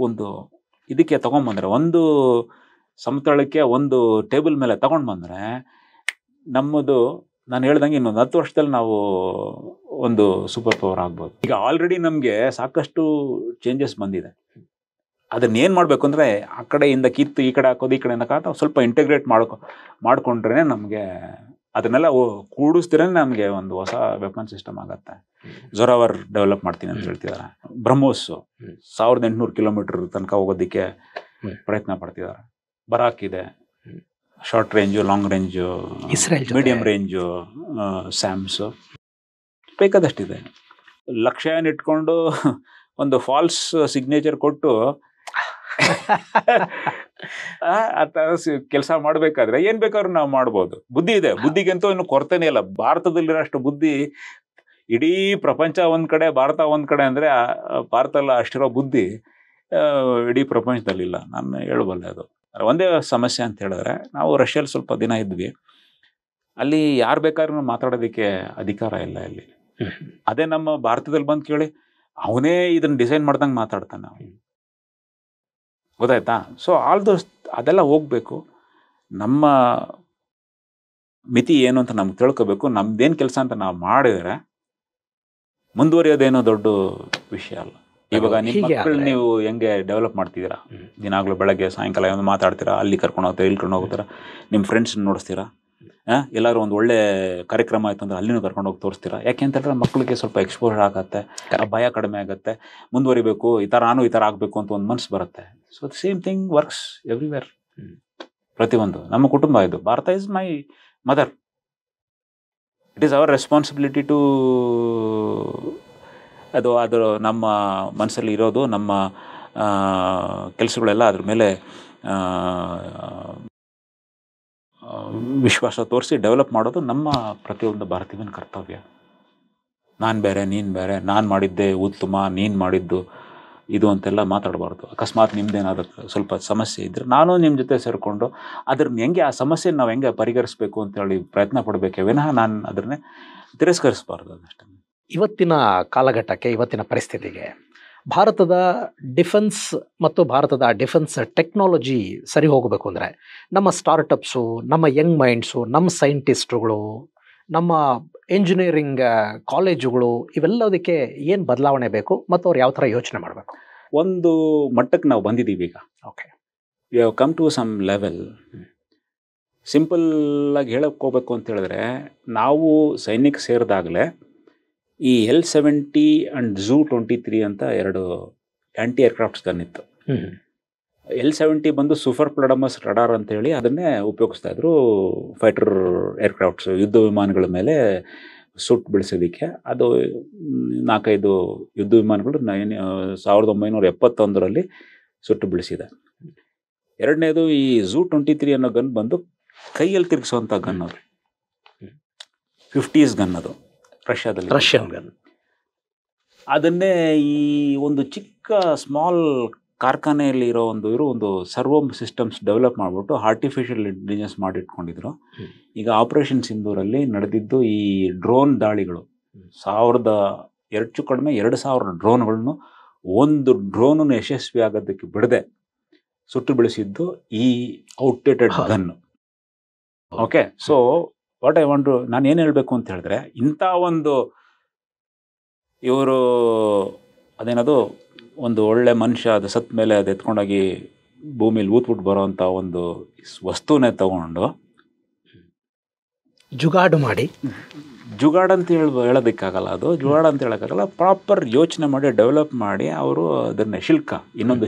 ಒಂದು ಇದಕ್ಕೆ ತೊಗೊಂಬಂದರೆ, ಒಂದು ಸಮತಳಕ್ಕೆ ಒಂದು ಟೇಬಲ್ ಮೇಲೆ ತೊಗೊಂಡು ಬಂದರೆ ನಮ್ಮದು, ನಾನು ಹೇಳ್ದಂಗೆ ಇನ್ನೊಂದು 10 ವರ್ಷದಲ್ಲಿ ನಾವು ಒಂದು ಸೂಪರ್ ಪವರ್ ಆಗ್ಬೋದು. ಈಗ ಆಲ್ರೆಡಿ ನಮಗೆ ಸಾಕಷ್ಟು ಚೇಂಜಸ್ ಬಂದಿದೆ. ಅದನ್ನೇನು ಮಾಡಬೇಕು ಅಂದರೆ ಆ ಕಡೆಯಿಂದ ಕಿತ್ತು ಈ ಕಡೆ ಹಾಕೋದು, ಈ ಕಡೆಯಿಂದ ಹಾಕೋದು ಸ್ವಲ್ಪ ಇಂಟಿಗ್ರೇಟ್ ಮಾಡಿಕೊಂಡ್ರೆ ನಮಗೆ ಅದನ್ನೆಲ್ಲ ಕೂಡಿಸ್ತಿರೇ ನಮಗೆ ಒಂದು ಹೊಸ ವೆಪನ್ ಸಿಸ್ಟಮ್ ಆಗುತ್ತೆ. ಜೊರಾವರ್ ಡೆವಲಪ್ ಮಾಡ್ತೀನಿ ಅಂತ ಹೇಳ್ತಿದ್ದಾರೆ. ಬ್ರಹ್ಮೋಸ್ 1800 ಕಿಲೋಮೀಟರ್ ತನಕ ಹೋಗೋದಕ್ಕೆ ಪ್ರಯತ್ನ ಪಡ್ತಿದ್ದಾರೆ. ಬರಾಕ್ ಇದೆ, short range, long range, medium range, SAMs, ಬೇಕಾದಷ್ಟಿದೆ. ಲಕ್ಷ್ಯ ಇಟ್ಕೊಂಡು ಒಂದು ಫಾಲ್ಸ್ ಸಿಗ್ನೇಚರ್ ಕೊಟ್ಟು ಆ ಥರ ಕೆಲಸ ಮಾಡಬೇಕಾದ್ರೆ ಏನು ಬೇಕಾದ್ರೂ ನಾವು ಮಾಡ್ಬೋದು. ಬುದ್ಧಿ ಇದೆ, ಬುದ್ಧಿಗಂತೂ ಇನ್ನು ಕೊರತೆನೇ ಇಲ್ಲ. ಭಾರತದಲ್ಲಿರೋಷ್ಟು ಬುದ್ಧಿ ಇಡೀ ಪ್ರಪಂಚ ಒಂದು ಕಡೆ, ಭಾರತ ಒಂದು ಕಡೆ ಅಂದರೆ ಭಾರತದಲ್ಲಿ ಅಷ್ಟಿರೋ ಬುದ್ಧಿ ಇಡೀ ಪ್ರಪಂಚದಲ್ಲಿಲ್ಲ. ನಾನು ಹೇಳಬಲ್ಲೆ. ಅದು ಒಂದೇ ಸಮಸ್ಯೆ ಅಂತ ಹೇಳಿದ್ರೆ, ನಾವು ರಷ್ಯಲ್ಲಿ ಸ್ವಲ್ಪ ದಿನ ಇದ್ವಿ. ಅಲ್ಲಿ ಯಾರು ಬೇಕಾದ್ರೂ ಮಾತಾಡೋದಕ್ಕೆ ಅಧಿಕಾರ ಇಲ್ಲ ಇಲ್ಲಿ. ಅದೇ ನಮ್ಮ ಭಾರತದಲ್ಲಿ ಬಂದು ಕೇಳಿ, ಅವನೇ ಇದನ್ನು ಡಿಸೈನ್ ಮಾಡ್ದಂಗೆ ಮಾತಾಡ್ತಾನೆ ಅವನು, ಗೊತ್ತಾಯ್ತಾ. ಸೊ ಅದೆಲ್ಲ ಹೋಗಬೇಕು. ನಮ್ಮ ಮಿತಿ ಏನು ಅಂತ ನಮ್ಗೆ ತಿಳ್ಕೋಬೇಕು. ನಮ್ದೇನು ಕೆಲಸ ಅಂತ ನಾವು ಮಾಡಿದರೆ ಮುಂದುವರಿಯೋದೇನೋ ದೊಡ್ಡ ವಿಷಯ ಅಲ್ಲ. ಇವಾಗ ನಿಮ್ಮ ಮಕ್ಕಳು ನೀವು ಹೆಂಗೆ ಡೆವಲಪ್ ಮಾಡ್ತಿದ್ದೀರಾ, ದಿನಾಗಲೂ ಬೆಳಗ್ಗೆ ಸಾಯಂಕಾಲ ಒಂದು ಮಾತಾಡ್ತೀರಾ, ಅಲ್ಲಿ ಕರ್ಕೊಂಡು ಹೋಗ್ತೀರಾ, ಇಲ್ಲಿ ಕರ್ಕೊಂಡು ಹೋಗ್ತೀರಾ, ನಿಮ್ಮ ಫ್ರೆಂಡ್ಸ್ನ ನೋಡಿಸ್ತೀರಾ, ಎಲ್ಲರೂ ಒಂದು ಒಳ್ಳೆ ಕಾರ್ಯಕ್ರಮ ಆಯಿತು ಅಂದರೆ ಅಲ್ಲಿನೂ ಕರ್ಕೊಂಡು ಹೋಗಿ ತೋರಿಸ್ತೀರಾ. ಯಾಕೆ ಅಂತಂದರೆ ಮಕ್ಕಳಿಗೆ ಸ್ವಲ್ಪ ಎಕ್ಸ್ಪೋಜರ್ ಆಗುತ್ತೆ, ಭಯ ಕಡಿಮೆ ಆಗುತ್ತೆ, ಮುಂದುವರಿಬೇಕು, ಈ ಥರ ನಾನು ಈ ಥರ ಆಗಬೇಕು ಅಂತ ಒಂದು ಮನಸ್ಸು ಬರುತ್ತೆ. So the same thing works everywhere. ಪ್ರತಿಯೊಂದು ನಮ್ಮ ಕುಟುಂಬ ಇದು. Bharat is my mother. It is our responsibility to, ಅದು ನಮ್ಮ ಮನಸ್ಸಲ್ಲಿ ಇರೋದು, ನಮ್ಮ ಕೆಲಸಗಳೆಲ್ಲ ಅದ್ರ ಮೇಲೆ ವಿಶ್ವಾಸ ತೋರಿಸಿ ಡೆವಲಪ್ ಮಾಡೋದು ನಮ್ಮ ಪ್ರತಿಯೊಂದು ಭಾರತೀಯನ ಕರ್ತವ್ಯ. ನಾನು ಬೇರೆ ನೀನು ಬೇರೆ, ನಾನು ಮಾಡಿದ್ದೆ ಉತ್ತಮ, ನೀನು ಮಾಡಿದ್ದು ಇದು ಅಂತೆಲ್ಲ ಮಾತಾಡಬಾರ್ದು. ಅಕಸ್ಮಾತ್ ನಿಮ್ದೇನಾದರೂ ಸ್ವಲ್ಪ ಸಮಸ್ಯೆ ಇದ್ದರೆ ನಾನು ನಿಮ್ಮ ಜೊತೆ ಸೇರಿಕೊಂಡು ಅದ್ರನ್ನ ಹೆಂಗೆ, ಆ ಸಮಸ್ಯೆ ನಾವು ಹೆಂಗೆ ಪರಿಹರಿಸಬೇಕು ಅಂತೇಳಿ ಪ್ರಯತ್ನ ಪಡಬೇಕೆ ವಿನಃ ನಾನು ಅದನ್ನೇ ತಿರಸ್ಕರಿಸಬಾರ್ದು. ಅದಷ್ಟೇ. ಇವತ್ತಿನ ಕಾಲಘಟ್ಟಕ್ಕೆ, ಇವತ್ತಿನ ಪರಿಸ್ಥಿತಿಗೆ ಭಾರತದ ಡಿಫೆನ್ಸ್ ಮತ್ತು ಭಾರತದ ಡಿಫೆನ್ಸ್ ಟೆಕ್ನಾಲಜಿ ಸರಿ ಹೋಗಬೇಕು ಅಂದರೆ ನಮ್ಮ ಸ್ಟಾರ್ಟಪ್ಸು, ನಮ್ಮ ಯಂಗ್ ಮೈಂಡ್ಸು, ನಮ್ಮ ಸೈಂಟಿಸ್ಟ್ರುಗಳು, ನಮ್ಮ ಇಂಜಿನಿಯರಿಂಗ್ ಕಾಲೇಜುಗಳು ಇವೆಲ್ಲದಕ್ಕೆ ಏನು ಬದಲಾವಣೆ ಬೇಕು ಮತ್ತು ಅವ್ರು ಯಾವ ಥರ ಯೋಚನೆ ಮಾಡಬೇಕು? ಒಂದು ಮಟ್ಟಕ್ಕೆ ನಾವು ಬಂದಿದ್ದೀವಿ ಈಗ. Okay, we have come to some level. Simple ಆಗಿ ಹೇಳಕ್ಕೆ ಹೋಗ್ಬೇಕು ಅಂತ ಹೇಳಿದ್ರೆ, ನಾವು ಸೈನ್ಯಕ್ಕೆ ಸೇರಿದಾಗಲೇ ಈ L-70 ಆ್ಯಂಡ್ ZU-23 ಅಂತ 2 ಆ್ಯಂಟಿ ಏರ್ಕ್ರಾಫ್ಟ್ಸ್ ಗನ್ ಇತ್ತು. L-70 ಬಂದು ಸೂಪರ್ ಪ್ಲಡಮಸ್ ರಡಾರ್ ಅಂತೇಳಿ ಅದನ್ನೇ ಉಪಯೋಗಿಸ್ತಾ ಇದ್ರು ಫೈಟರ್ ಏರ್ಕ್ರಾಫ್ಟ್ಸ್, ಯುದ್ಧ ವಿಮಾನಗಳ ಮೇಲೆ ಸುಟ್ಟು ಬಿಡಿಸೋದಕ್ಕೆ. ಅದು 4-5 ಯುದ್ಧ ವಿಮಾನಗಳು 1971ರಲ್ಲಿ ಸುಟ್ಟು ಬಿಡಿಸಿದೆ. ಎರಡನೇದು ಈ ZU-23 ಅನ್ನೋ ಗನ್ ಬಂದು ಕೈಯಲ್ಲಿ ತಿರುಗಿಸುವಂಥ ಗನ್. ಅದು 50s ಗನ್, ಅದು ರಷ್ಯನ್ ಗನ್. ಅದನ್ನೇ ಈ ಒಂದು ಚಿಕ್ಕ ಸ್ಮಾಲ್ ಕಾರ್ಖಾನೆಯಲ್ಲಿ ಇರೋ ಒಂದು ಸರ್ವೋ ಸಿಸ್ಟಮ್ಸ್ ಡೆವಲಪ್ ಮಾಡಿಬಿಟ್ಟು ಆರ್ಟಿಫಿಷಿಯಲ್ ಇಂಟೆಲಿಜೆನ್ಸ್ ಮಾಡಿಟ್ಕೊಂಡಿದ್ರು. ಈಗ ಆಪರೇಷನ್ ಸಿಂಧೂರಲ್ಲಿ ನಡೆದಿದ್ದು ಈ ಡ್ರೋನ್ ದಾಳಿಗಳು, 2,000 ಡ್ರೋನ್ಗಳನ್ನು ಒಂದು ಡ್ರೋನನ್ನು ಯಶಸ್ವಿ ಆಗೋದಕ್ಕೆ ಬಿಡದೆ ಸುಟ್ಟು ಬೆಳೆಸಿದ್ದು ಈ outdated gun. Okay, so what I want, ನಾನು ಏನು ಹೇಳಬೇಕು ಅಂತ ಹೇಳಿದ್ರೆ, ಇಂಥ ಒಂದು ಇವರು ಅದೇನದು ಒಂದು ಒಳ್ಳೆ ಮನುಷ್ಯ ಅದು ಸತ್ತ ಮೇಲೆ ಅದು ಎತ್ಕೊಂಡೋಗಿ ಭೂಮಿಲಿ ಊತ್ಬಿಟ್ಟು ಬರೋವಂಥ ಒಂದು ವಸ್ತುನೇ ತಗೊಂಡು ಜುಗಾಡು ಮಾಡಿ, ಜುಗಾಡ್ ಅಂತ ಹೇಳೋದಕ್ಕಾಗಲ್ಲ, ಅದು ಜುಗಾಡ್ ಅಂತ ಹೇಳೋಕ್ಕಾಗಲ್ಲ, ಪ್ರಾಪರ್ ಯೋಚನೆ ಮಾಡಿ ಡೆವಲಪ್ ಮಾಡಿ ಅವರು ಅದನ್ನು ಇನ್ನೊಂದು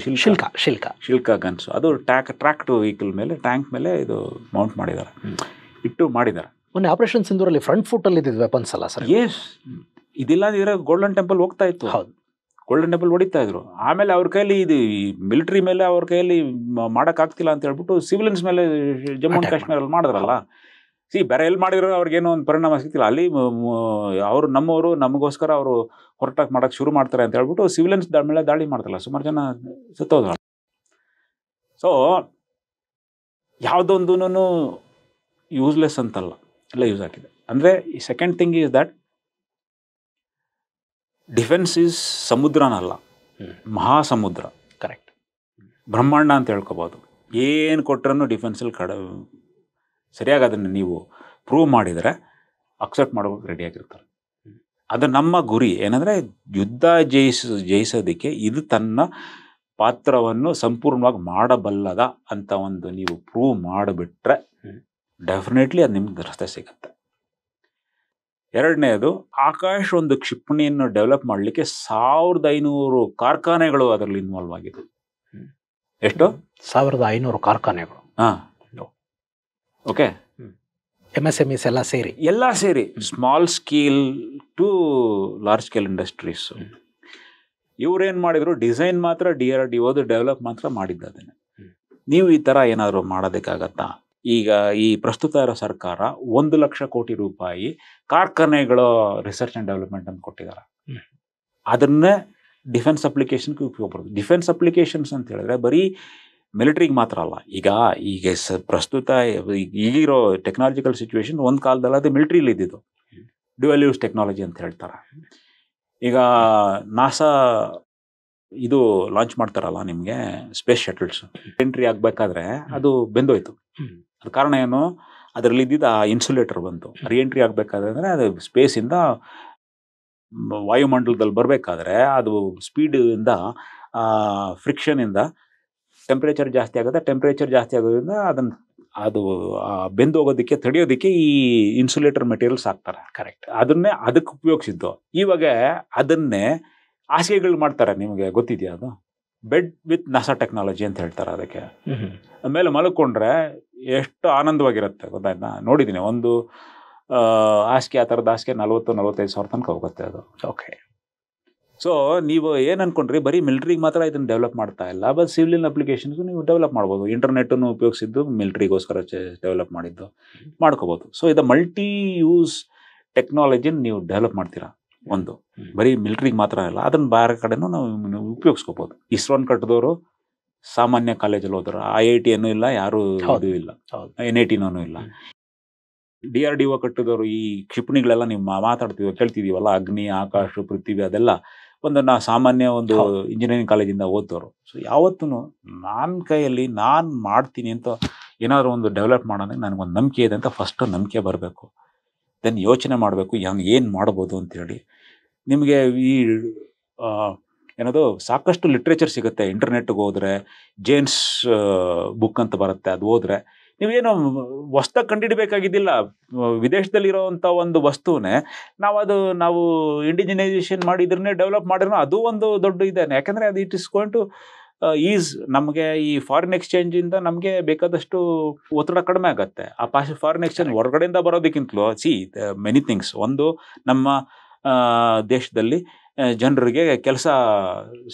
ಶಿಲ್ಕ ಗನ್ಸು, ಅದು ಟ್ರ್ಯಾಕ್ಟ್ ವೆಹಿಕಲ್ ಮೇಲೆ, ಟ್ಯಾಂಕ್ ಮೇಲೆ ಇದು ಮೌಂಟ್ ಮಾಡಿದ್ದಾರೆ, ಮಾಡಿದ್ದಾರೆ. ಮೊನ್ನೆ ಆಪರೇಷನ್ ಸಿಂಧೂರಲ್ಲಿ ಫ್ರಂಟ್ ಫುಟ್ಟಲ್ಲಿ ಇದ್ದಿದ್ದು ವೆಪನ್ಸ್ ಅಲ್ಲ ಸರ್? ಎಸ್, ಇದಿಲ್ಲ ಅಂದ್ರೆ ಗೋಲ್ಡನ್ ಟೆಂಪಲ್ ಹೋಗ್ತಾ ಇತ್ತು. ಹೌದು, ಗೋಲ್ಡನ್ ಟೆಂಪಲ್ ಹೊಡಿತಾ ಇದ್ರು. ಆಮೇಲೆ ಅವ್ರ ಕೈಯಲ್ಲಿ ಇದು ಮಿಲಿಟರಿ ಮೇಲೆ ಅವ್ರ ಕೈಯಲ್ಲಿ ಮಾಡೋಕ್ಕಾಗ್ತಿಲ್ಲ ಅಂತ ಹೇಳ್ಬಿಟ್ಟು ಸಿವಿಲಿಯನ್ಸ್ ಮೇಲೆ ಜಮ್ಮು ಅಂಡ್ ಕಾಶ್ಮೀರಲ್ಲಿ ಮಾಡಿದ್ರಲ್ಲ. ಬೇರೆ ಎಲ್ಲಿ ಮಾಡಿದ್ರು ಅವ್ರಿಗೇನೋ ಒಂದು ಪರಿಣಾಮ ಸಿಗ್ತಿಲ್ಲ. ಅಲ್ಲಿ ಅವರು ನಮ್ಮವರು ನಮಗೋಸ್ಕರ ಅವರು ಹೊರಟಾಗಿ ಮಾಡೋಕ್ಕೆ ಶುರು ಮಾಡ್ತಾರೆ ಅಂತ ಹೇಳ್ಬಿಟ್ಟು ಸಿವಿಲಿಯನ್ಸ್ ಮೇಲೆ ದಾಳಿ ಮಾಡ್ತಾರಲ್ಲ, ಸುಮಾರು ಜನ ಸತ್ತೋದ್ರು. ಸೊ ಯಾವುದೊಂದೂ ಯೂಸ್ಲೆಸ್ ಅಂತಲ್ಲ, ಎಲ್ಲ ಯೂಸ್ ಆಗಿದೆ. ಅಂದರೆ ಈ second thing is that defence is ಸಮುದ್ರನಲ್ಲ, ಮಹಾಸಮುದ್ರ. ಕರೆಕ್ಟ್, ಬ್ರಹ್ಮಾಂಡ ಅಂತ ಹೇಳ್ಕೊಬೋದು. ಏನು ಕೊಟ್ಟರೂ ಡಿಫೆನ್ಸಲ್ಲಿ ಸರಿಯಾಗಿ ಅದನ್ನು ನೀವು ಪ್ರೂವ್ ಮಾಡಿದರೆ ಅಕ್ಸೆಪ್ಟ್ ಮಾಡೋಕ್ಕೆ ರೆಡಿಯಾಗಿರ್ತಾರೆ. ಅದು ನಮ್ಮ ಗುರಿ ಏನಂದರೆ, ಯುದ್ಧ ಜಯಿಸೋದಕ್ಕೆ ಇದು ತನ್ನ ಪಾತ್ರವನ್ನು ಸಂಪೂರ್ಣವಾಗಿ ಮಾಡಬಲ್ಲದ ಅಂತ ಒಂದು ನೀವು ಪ್ರೂವ್ ಮಾಡಿಬಿಟ್ರೆ ಡೆಫಿನೆಟ್ಲಿ ಅದು ನಿಮ್ಗೆ ರಸ್ತೆ ಸಿಗುತ್ತೆ. ಎರಡನೇದು, ಆಕಾಶ್ ಒಂದು ಕ್ಷಿಪಣಿಯನ್ನು ಡೆವಲಪ್ ಮಾಡಲಿಕ್ಕೆ 1500 ಕಾರ್ಖಾನೆಗಳು ಅದರಲ್ಲಿ ಇನ್ವಾಲ್ವ್ ಆಗಿದೆ. ಎಷ್ಟು? 1500 ಕಾರ್ಖಾನೆಗಳು. ಹಾಂ, ಓಕೆ. MSMEs ಎಲ್ಲ ಸೇರಿ small scale to large scale industries. ಇವ್ರೇನು ಮಾಡಿದ್ರು, ಡಿಸೈನ್ ಮಾತ್ರ DRDO ಡೆವಲಪ್ ಮಾತ್ರ ಮಾಡಿದ್ದು ಅದನ್ನು. ನೀವು ಈ ಥರ ಏನಾದರೂ ಮಾಡೋದಕ್ಕಾಗತ್ತಾ? ಈಗ ಈ ಪ್ರಸ್ತುತ ಇರೋ ಸರ್ಕಾರ 1 ಲಕ್ಷ ಕೋಟಿ ರೂಪಾಯಿ ಕಾರ್ಖಾನೆಗಳ ರಿಸರ್ಚ್ ಆ್ಯಂಡ್ ಡೆವಲಪ್ಮೆಂಟ್ ಅಂತ ಕೊಟ್ಟಿದ್ದಾರೆ. ಅದನ್ನೇ ಡಿಫೆನ್ಸ್ ಅಪ್ಲಿಕೇಶನ್ಗೆ ಉಪಯೋಗ ಬರೋದು. ಡಿಫೆನ್ಸ್ ಅಪ್ಲಿಕೇಶನ್ಸ್ ಅಂತ ಹೇಳಿದ್ರೆ ಬರೀ ಮಿಲಿಟ್ರಿಗೆ ಮಾತ್ರ ಅಲ್ಲ. ಈಗ ಪ್ರಸ್ತುತ ಈಗಿರೋ ಟೆಕ್ನಾಲಜಿಕಲ್ ಸಿಚುವೇಶನ್ ಒಂದು ಕಾಲದಲ್ಲಿ ಅದು ಮಿಲಿಟ್ರಿಲಿ ಇದ್ದಿದ್ದು ಡ್ಯುಯಲ್ ಯೂಸ್ ಟೆಕ್ನಾಲಜಿ ಅಂತ ಹೇಳ್ತಾರೆ. ಈಗ ನಾಸಾ ಇದು ಲಾಂಚ್ ಮಾಡ್ತಾರಲ್ಲ ನಿಮಗೆ ಸ್ಪೇಸ್ ಶಟಲ್ಸ್, ಎಂಟ್ರಿ ಆಗಬೇಕಾದ್ರೆ ಅದು ಬೆಂದೋಯ್ತು. ಅದು ಕಾರಣ ಏನು? ಅದರಲ್ಲಿ ಇದ್ದಿದ್ದು ಆ ಇನ್ಸುಲೇಟರ್ ಬಂತು. ರೀಎಂಟ್ರಿ ಆಗಬೇಕಾದ್ರೆ ಅಂದರೆ ಅದು ಸ್ಪೇಸಿಂದ ವಾಯುಮಂಡಲದಲ್ಲಿ ಬರಬೇಕಾದ್ರೆ ಅದು ಸ್ಪೀಡಿಂದ ಫ್ರಿಕ್ಷನಿಂದ ಟೆಂಪ್ರೇಚರ್ ಜಾಸ್ತಿ ಆಗುತ್ತೆ. ಟೆಂಪ್ರೇಚರ್ ಜಾಸ್ತಿ ಆಗೋದ್ರಿಂದ ಅದು ಬೆಂದು ಹೋಗೋದಕ್ಕೆ ತಡೆಯೋದಕ್ಕೆ ಈ ಇನ್ಸುಲೇಟರ್ ಮೆಟೀರಿಯಲ್ಸ್ ಹಾಕ್ತಾರೆ. ಕರೆಕ್ಟ್, ಅದಕ್ಕೆ ಉಪಯೋಗಿಸಿದ್ದು. ಇವಾಗ ಅದನ್ನೇ ಹಾಸಿಗೆಗಳು ಮಾಡ್ತಾರೆ. ನಿಮಗೆ ಗೊತ್ತಿದೆಯಾ? ಅದು ಬೆಡ್ ವಿತ್ ನಾಸಾ ಟೆಕ್ನಾಲಜಿ ಅಂತ ಹೇಳ್ತಾರೆ ಅದಕ್ಕೆ. ಆಮೇಲೆ ಮಲ್ಕೊಂಡ್ರೆ ಎಷ್ಟು ಆನಂದವಾಗಿರುತ್ತೆ ಗೊತ್ತಾಯ್ತಾ? ನೋಡಿದ್ದೀನಿ ಒಂದು ಹಾಸಿಗೆ, ಆ ಥರದ ಹಾಸಿಗೆ 40-45 ಸಾವಿರ ತನಕ ಹೋಗುತ್ತೆ ಅದು. ಓಕೆ. ಸೊ ನೀವು ಏನು ಅಂದ್ಕೊಂಡ್ರಿ, ಬರೀ ಮಿಲಿಟ್ರಿಗೆ ಮಾತ್ರ ಇದನ್ನು ಡೆವಲಪ್ ಮಾಡ್ತಾ ಇಲ್ಲ, ಬಟ್ ಸಿವಿಲಿಯನ್ ಅಪ್ಲಿಕೇಶನ್ಸು ನೀವು ಡೆವಲಪ್ ಮಾಡ್ಬೋದು. ಇಂಟರ್ನೆಟ್ಟನ್ನು ಉಪಯೋಗಿಸಿದ್ದು ಮಿಲಿಟ್ರಿಗೋಸ್ಕರ ಡೆವಲಪ್ ಮಾಡಿದ್ದು ಮಾಡ್ಕೋಬೋದು. ಸೊ ಇದು ಮಲ್ಟಿ ಯೂಸ್ ಟೆಕ್ನಾಲಜಿನ ನೀವು ಡೆವಲಪ್ ಮಾಡ್ತೀರಾ. ಒಂದು ಬರೀ ಮಿಲಿಟ್ರಿಗೆ ಮಾತ್ರ ಇಲ್ಲ, ಅದನ್ನು ಬೇರೆ ಕಡೆನೂ ನಾವು ಉಪಯೋಗಿಸ್ಕೋಬೋದು. ಇಸ್ರೋನ್ ಕಟ್ಟಿದವರು ಸಾಮಾನ್ಯ ಕಾಲೇಜಲ್ಲಿ ಹೋದ್ರು, IIT ಅನ್ನೂ ಇಲ್ಲ, ಯಾರೂ ಇದು ಇಲ್ಲ, NIT-ನೂ ಇಲ್ಲ. DRDO ಕಟ್ಟಿದವರು ಈ ಕ್ಷಿಪಣಿಗಳೆಲ್ಲ ನೀವು ಕೇಳ್ತಿದೀವಲ್ಲ, ಅಗ್ನಿ, ಆಕಾಶ, ಪೃಥ್ವಿ, ಅದೆಲ್ಲ ನಾ ಸಾಮಾನ್ಯ ಒಂದು ಇಂಜಿನಿಯರಿಂಗ್ ಕಾಲೇಜಿಂದ ಓದೋರು. ಸೊ ಯಾವತ್ತೂ ನನ್ನ ಕೈಯಲ್ಲಿ ನಾನು ಮಾಡ್ತೀನಿ ಅಂತ ಏನಾದರೂ ಒಂದು ಡೆವಲಪ್ ಮಾಡೋಣ ನನಗೊಂದು ನಂಬಿಕೆ ಇದೆ ಅಂತ ಫಸ್ಟು ನಂಬಿಕೆ ಬರಬೇಕು. ದೆನ್ ಯೋಚನೆ ಮಾಡಬೇಕು ಏನು ಮಾಡ್ಬೋದು ಅಂತೇಳಿ. ನಿಮಗೆ ಈ ಏನದು ಸಾಕಷ್ಟು ಲಿಟ್ರೇಚರ್ ಸಿಗುತ್ತೆ. ಇಂಟರ್ನೆಟ್ಗೆ ಹೋದರೆ ಜೇಮ್ಸ್ ಬುಕ್ ಅಂತ ಬರುತ್ತೆ, ಅದು ಹೋದರೆ ನೀವೇನು ಹೊಸ್ದಾಗಿ ಕಂಡುಹಿಡಬೇಕಾಗಿದ್ದಿಲ್ಲ. ವಿದೇಶದಲ್ಲಿರೋವಂಥ ಒಂದು ವಸ್ತುವನ್ನೇ ನಾವು ಇಂಡಿಜಿನೈಸೇಷನ್ ಮಾಡಿ ಇದನ್ನೇ ಡೆವಲಪ್ ಮಾಡಿರೋ ಅದು ಒಂದು ದೊಡ್ಡ ಇದೆ. ಯಾಕಂದರೆ ಅದು ಇಟ್ ಇಸ್ ಗೋಯಿಂಗ್ ಟು ನಮಗೆ ಈ ಫಾರಿನ್ ಎಕ್ಸ್ಚೇಂಜಿಂದ ನಮಗೆ ಬೇಕಾದಷ್ಟು ಒತ್ತಡ ಕಡಿಮೆ ಆಗುತ್ತೆ. ಆ ಫಾರಿನ್ ಎಕ್ಸ್ಚೇಂಜ್ ಹೊರಗಡೆಯಿಂದ ಬರೋದಕ್ಕಿಂತಲೂ ಮೆನಿ ಥಿಂಗ್ಸ್. ಒಂದು ನಮ್ಮ ದೇಶದಲ್ಲಿ ಜನರಿಗೆ ಕೆಲಸ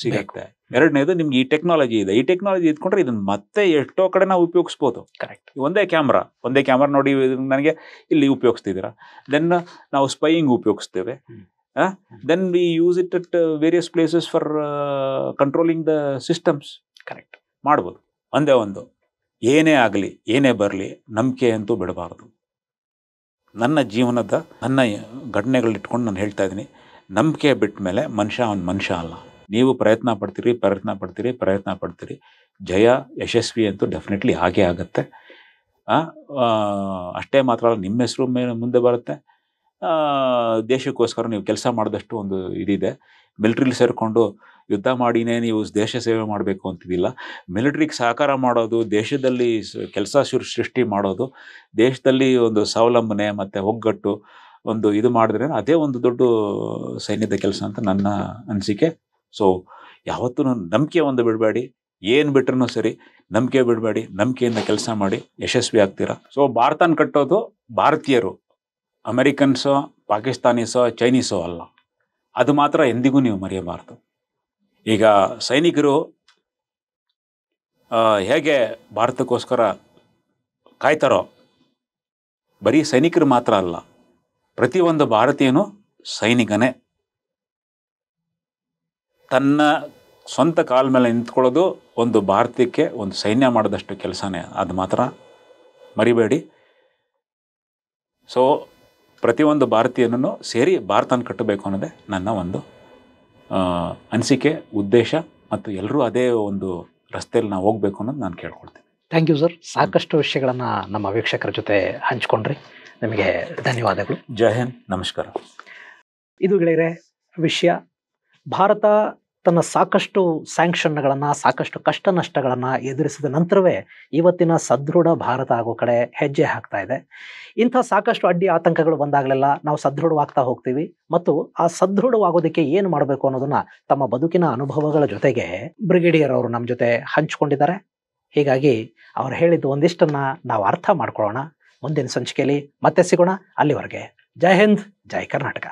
ಸಿಗುತ್ತೆ. ಎರಡನೇದು ನಿಮ್ಗೆ ಈ ಟೆಕ್ನಾಲಜಿ ಇದೆ. ಈ ಟೆಕ್ನಾಲಜಿ ಇದ್ಕೊಂಡ್ರೆ ಇದನ್ನ ಮತ್ತೆ ಎಷ್ಟೋ ಕಡೆ ನಾವು ಉಪಯೋಗಿಸ್ಬೋದು. ಕರೆಕ್ಟ್. ಒಂದೇ ಕ್ಯಾಮ್ರಾ ನೋಡಿ ನನಗೆ ಇಲ್ಲಿ ಉಪಯೋಗಿಸ್ತಿದ್ದೀರಾ. ದೆನ್ ನಾವು ಸ್ಪೈಯಿಂಗ್ ಉಪಯೋಗಿಸ್ತೇವೆ. Then we use it at various places for controlling the systems. Correct. ಮಾಡ್ಬೋದು. ಒಂದು ಏನೇ ಆಗಲಿ ಏನೇ ಬರಲಿ ನಂಬಿಕೆ ಅಂತೂ ಬಿಡಬಾರ್ದು. ನನ್ನ ಜೀವನದ ನನ್ನ ಘಟನೆಗಳಿಟ್ಕೊಂಡು ನಾನು ಹೇಳ್ತಾ ಇದ್ದೀನಿ, ನಂಬಿಕೆ ಬಿಟ್ಟ ಮೇಲೆ ಅವನ ಮನುಷ್ಯ ಅಲ್ಲ. ನೀವು ಪ್ರಯತ್ನ ಪಡ್ತೀರಿ. ಜಯ ಯಶಸ್ವಿ ಅಂತೂ ಡೆಫಿನೆಟ್ಲಿ ಹಾಗೇ ಆಗುತ್ತೆ. ಅಷ್ಟೇ ಮಾತ್ರ ಅಲ್ಲ, ನಿಮ್ಮ ಹೆಸರು ಮುಂದೆ ಬರುತ್ತೆ. ದೇಶಕ್ಕೋಸ್ಕರ ನೀವು ಕೆಲಸ ಮಾಡಿದಷ್ಟು ಒಂದು ಇದಿದೆ. ಮಿಲಿಟ್ರಿಲಿ ಸೇರಿಕೊಂಡು ಯುದ್ಧ ಮಾಡಿನೇ ನೀವು ದೇಶ ಸೇವೆ ಮಾಡಬೇಕು ಅಂತಿದ್ದಿಲ್ಲ. ಮಿಲಿಟ್ರಿಗೆ ಸಹಕಾರ ಮಾಡೋದು, ದೇಶದಲ್ಲಿ ಕೆಲಸ ಸೃಷ್ಟಿ ಮಾಡೋದು, ದೇಶದಲ್ಲಿ ಒಂದು ಸ್ವಾವಲಂಬನೆ ಮತ್ತು ಒಗ್ಗಟ್ಟು ಒಂದು ಇದು ಮಾಡಿದ್ರೆ ಅದೇ ಒಂದು ದೊಡ್ಡ ಸೈನ್ಯದ ಕೆಲಸ ಅಂತ ನನ್ನ ಅನಿಸಿಕೆ. ಸೊ ಯಾವತ್ತೂ ನಂಬಿಕೆ ಒಂದು ಬಿಡಬೇಡಿ. ಏನು ಬಿಟ್ರೂ ಸರಿ ನಂಬಿಕೆ ಬಿಡಬೇಡಿ. ನಂಬಿಕೆಯಿಂದ ಕೆಲಸ ಮಾಡಿ ಯಶಸ್ವಿ ಆಗ್ತೀರಾ. ಸೊ ಭಾರತನ ಕಟ್ಟೋದು ಭಾರತೀಯರು, ಅಮೆರಿಕನ್ಸೋ ಪಾಕಿಸ್ತಾನೀಸೋ ಚೈನೀಸೋ ಅಲ್ಲ. ಅದು ಮಾತ್ರ ಎಂದಿಗೂ ನೀವು ಮರೆಯಬಾರ್ದು. ಈಗ ಸೈನಿಕರು ಹೇಗೆ ಭಾರತಕ್ಕೋಸ್ಕರ ಕಾಯ್ತಾರೋ, ಬರೀ ಸೈನಿಕರು ಮಾತ್ರ ಅಲ್ಲ, ಪ್ರತಿಯೊಂದು ಭಾರತೀಯನು ಸೈನಿಕನೇ. ತನ್ನ ಸ್ವಂತ ಕಾಲ ಮೇಲೆ ನಿಂತ್ಕೊಳ್ಳೋದು ಒಂದು ಭಾರತಕ್ಕೆ ಒಂದು ಸೈನ್ಯ ಮಾಡಿದಷ್ಟು ಕೆಲಸನೇ. ಅದು ಮಾತ್ರ ಮರಿಬೇಡಿ. ಸೊ ಪ್ರತಿಯೊಂದು ಭಾರತೀಯನೂ ಸೇರಿ ಭಾರತನ ಕಟ್ಟಬೇಕು ಅನ್ನೋದೇ ನನ್ನ ಒಂದು ಅನಿಸಿಕೆ, ಉದ್ದೇಶ. ಮತ್ತು ಎಲ್ಲರೂ ಅದೇ ಒಂದು ರಸ್ತೆಯಲ್ಲಿ ನಾವು ಹೋಗಬೇಕು ಅನ್ನೋದು ನಾನು ಕೇಳ್ಕೊಳ್ತೀನಿ. Thank you sir. ಸಾಕಷ್ಟು ವಿಷಯಗಳನ್ನು ನಮ್ಮ ವೀಕ್ಷಕರ ಜೊತೆ ಹಂಚ್ಕೊಂಡ್ರಿ. ನಿಮಗೆ ಧನ್ಯವಾದಗಳು. ಜೈ ಹಿಂದ್, ನಮಸ್ಕಾರ. ಇದು ಗೆಳೆಯರೆ ವಿಷಯ. ಭಾರತ ತನ್ನ ಸಾಕಷ್ಟು ಸ್ಯಾಂಕ್ಷನ್ಗಳನ್ನು, ಸಾಕಷ್ಟು ಕಷ್ಟ ನಷ್ಟಗಳನ್ನು ಎದುರಿಸಿದ ನಂತರವೇ ಇವತ್ತಿನ ಸದೃಢ ಭಾರತ ಆಗೋ ಕಡೆ ಹೆಜ್ಜೆ ಹಾಕ್ತಾ ಇದೆ. ಇಂಥ ಸಾಕಷ್ಟು ಅಡ್ಡಿ ಆತಂಕಗಳು ಬಂದಾಗಲೆಲ್ಲ ನಾವು ಸದೃಢವಾಗ್ತಾ ಹೋಗ್ತೀವಿ. ಮತ್ತು ಆ ಸದೃಢವಾಗೋದಕ್ಕೆ ಏನು ಮಾಡಬೇಕು ಅನ್ನೋದನ್ನ ತಮ್ಮ ಬದುಕಿನ ಅನುಭವಗಳ ಜೊತೆಗೆ ಬ್ರಿಗೇಡಿಯರ್ ಅವರು ನಮ್ಮ ಜೊತೆ ಹಂಚಿಕೊಂಡಿದ್ದಾರೆ. ಹೀಗಾಗಿ ಅವ್ರು ಹೇಳಿದ್ದು ಒಂದಿಷ್ಟನ್ನ ನಾವು ಅರ್ಥ ಮಾಡ್ಕೊಳ್ಳೋಣ. ಮುಂದಿನ ಸಂಚಿಕೆಯಲ್ಲಿ ಮತ್ತೆ ಸಿಗೋಣ. ಅಲ್ಲಿವರೆಗೆ ಜೈ ಹಿಂದ್, ಜೈ ಕರ್ನಾಟಕ.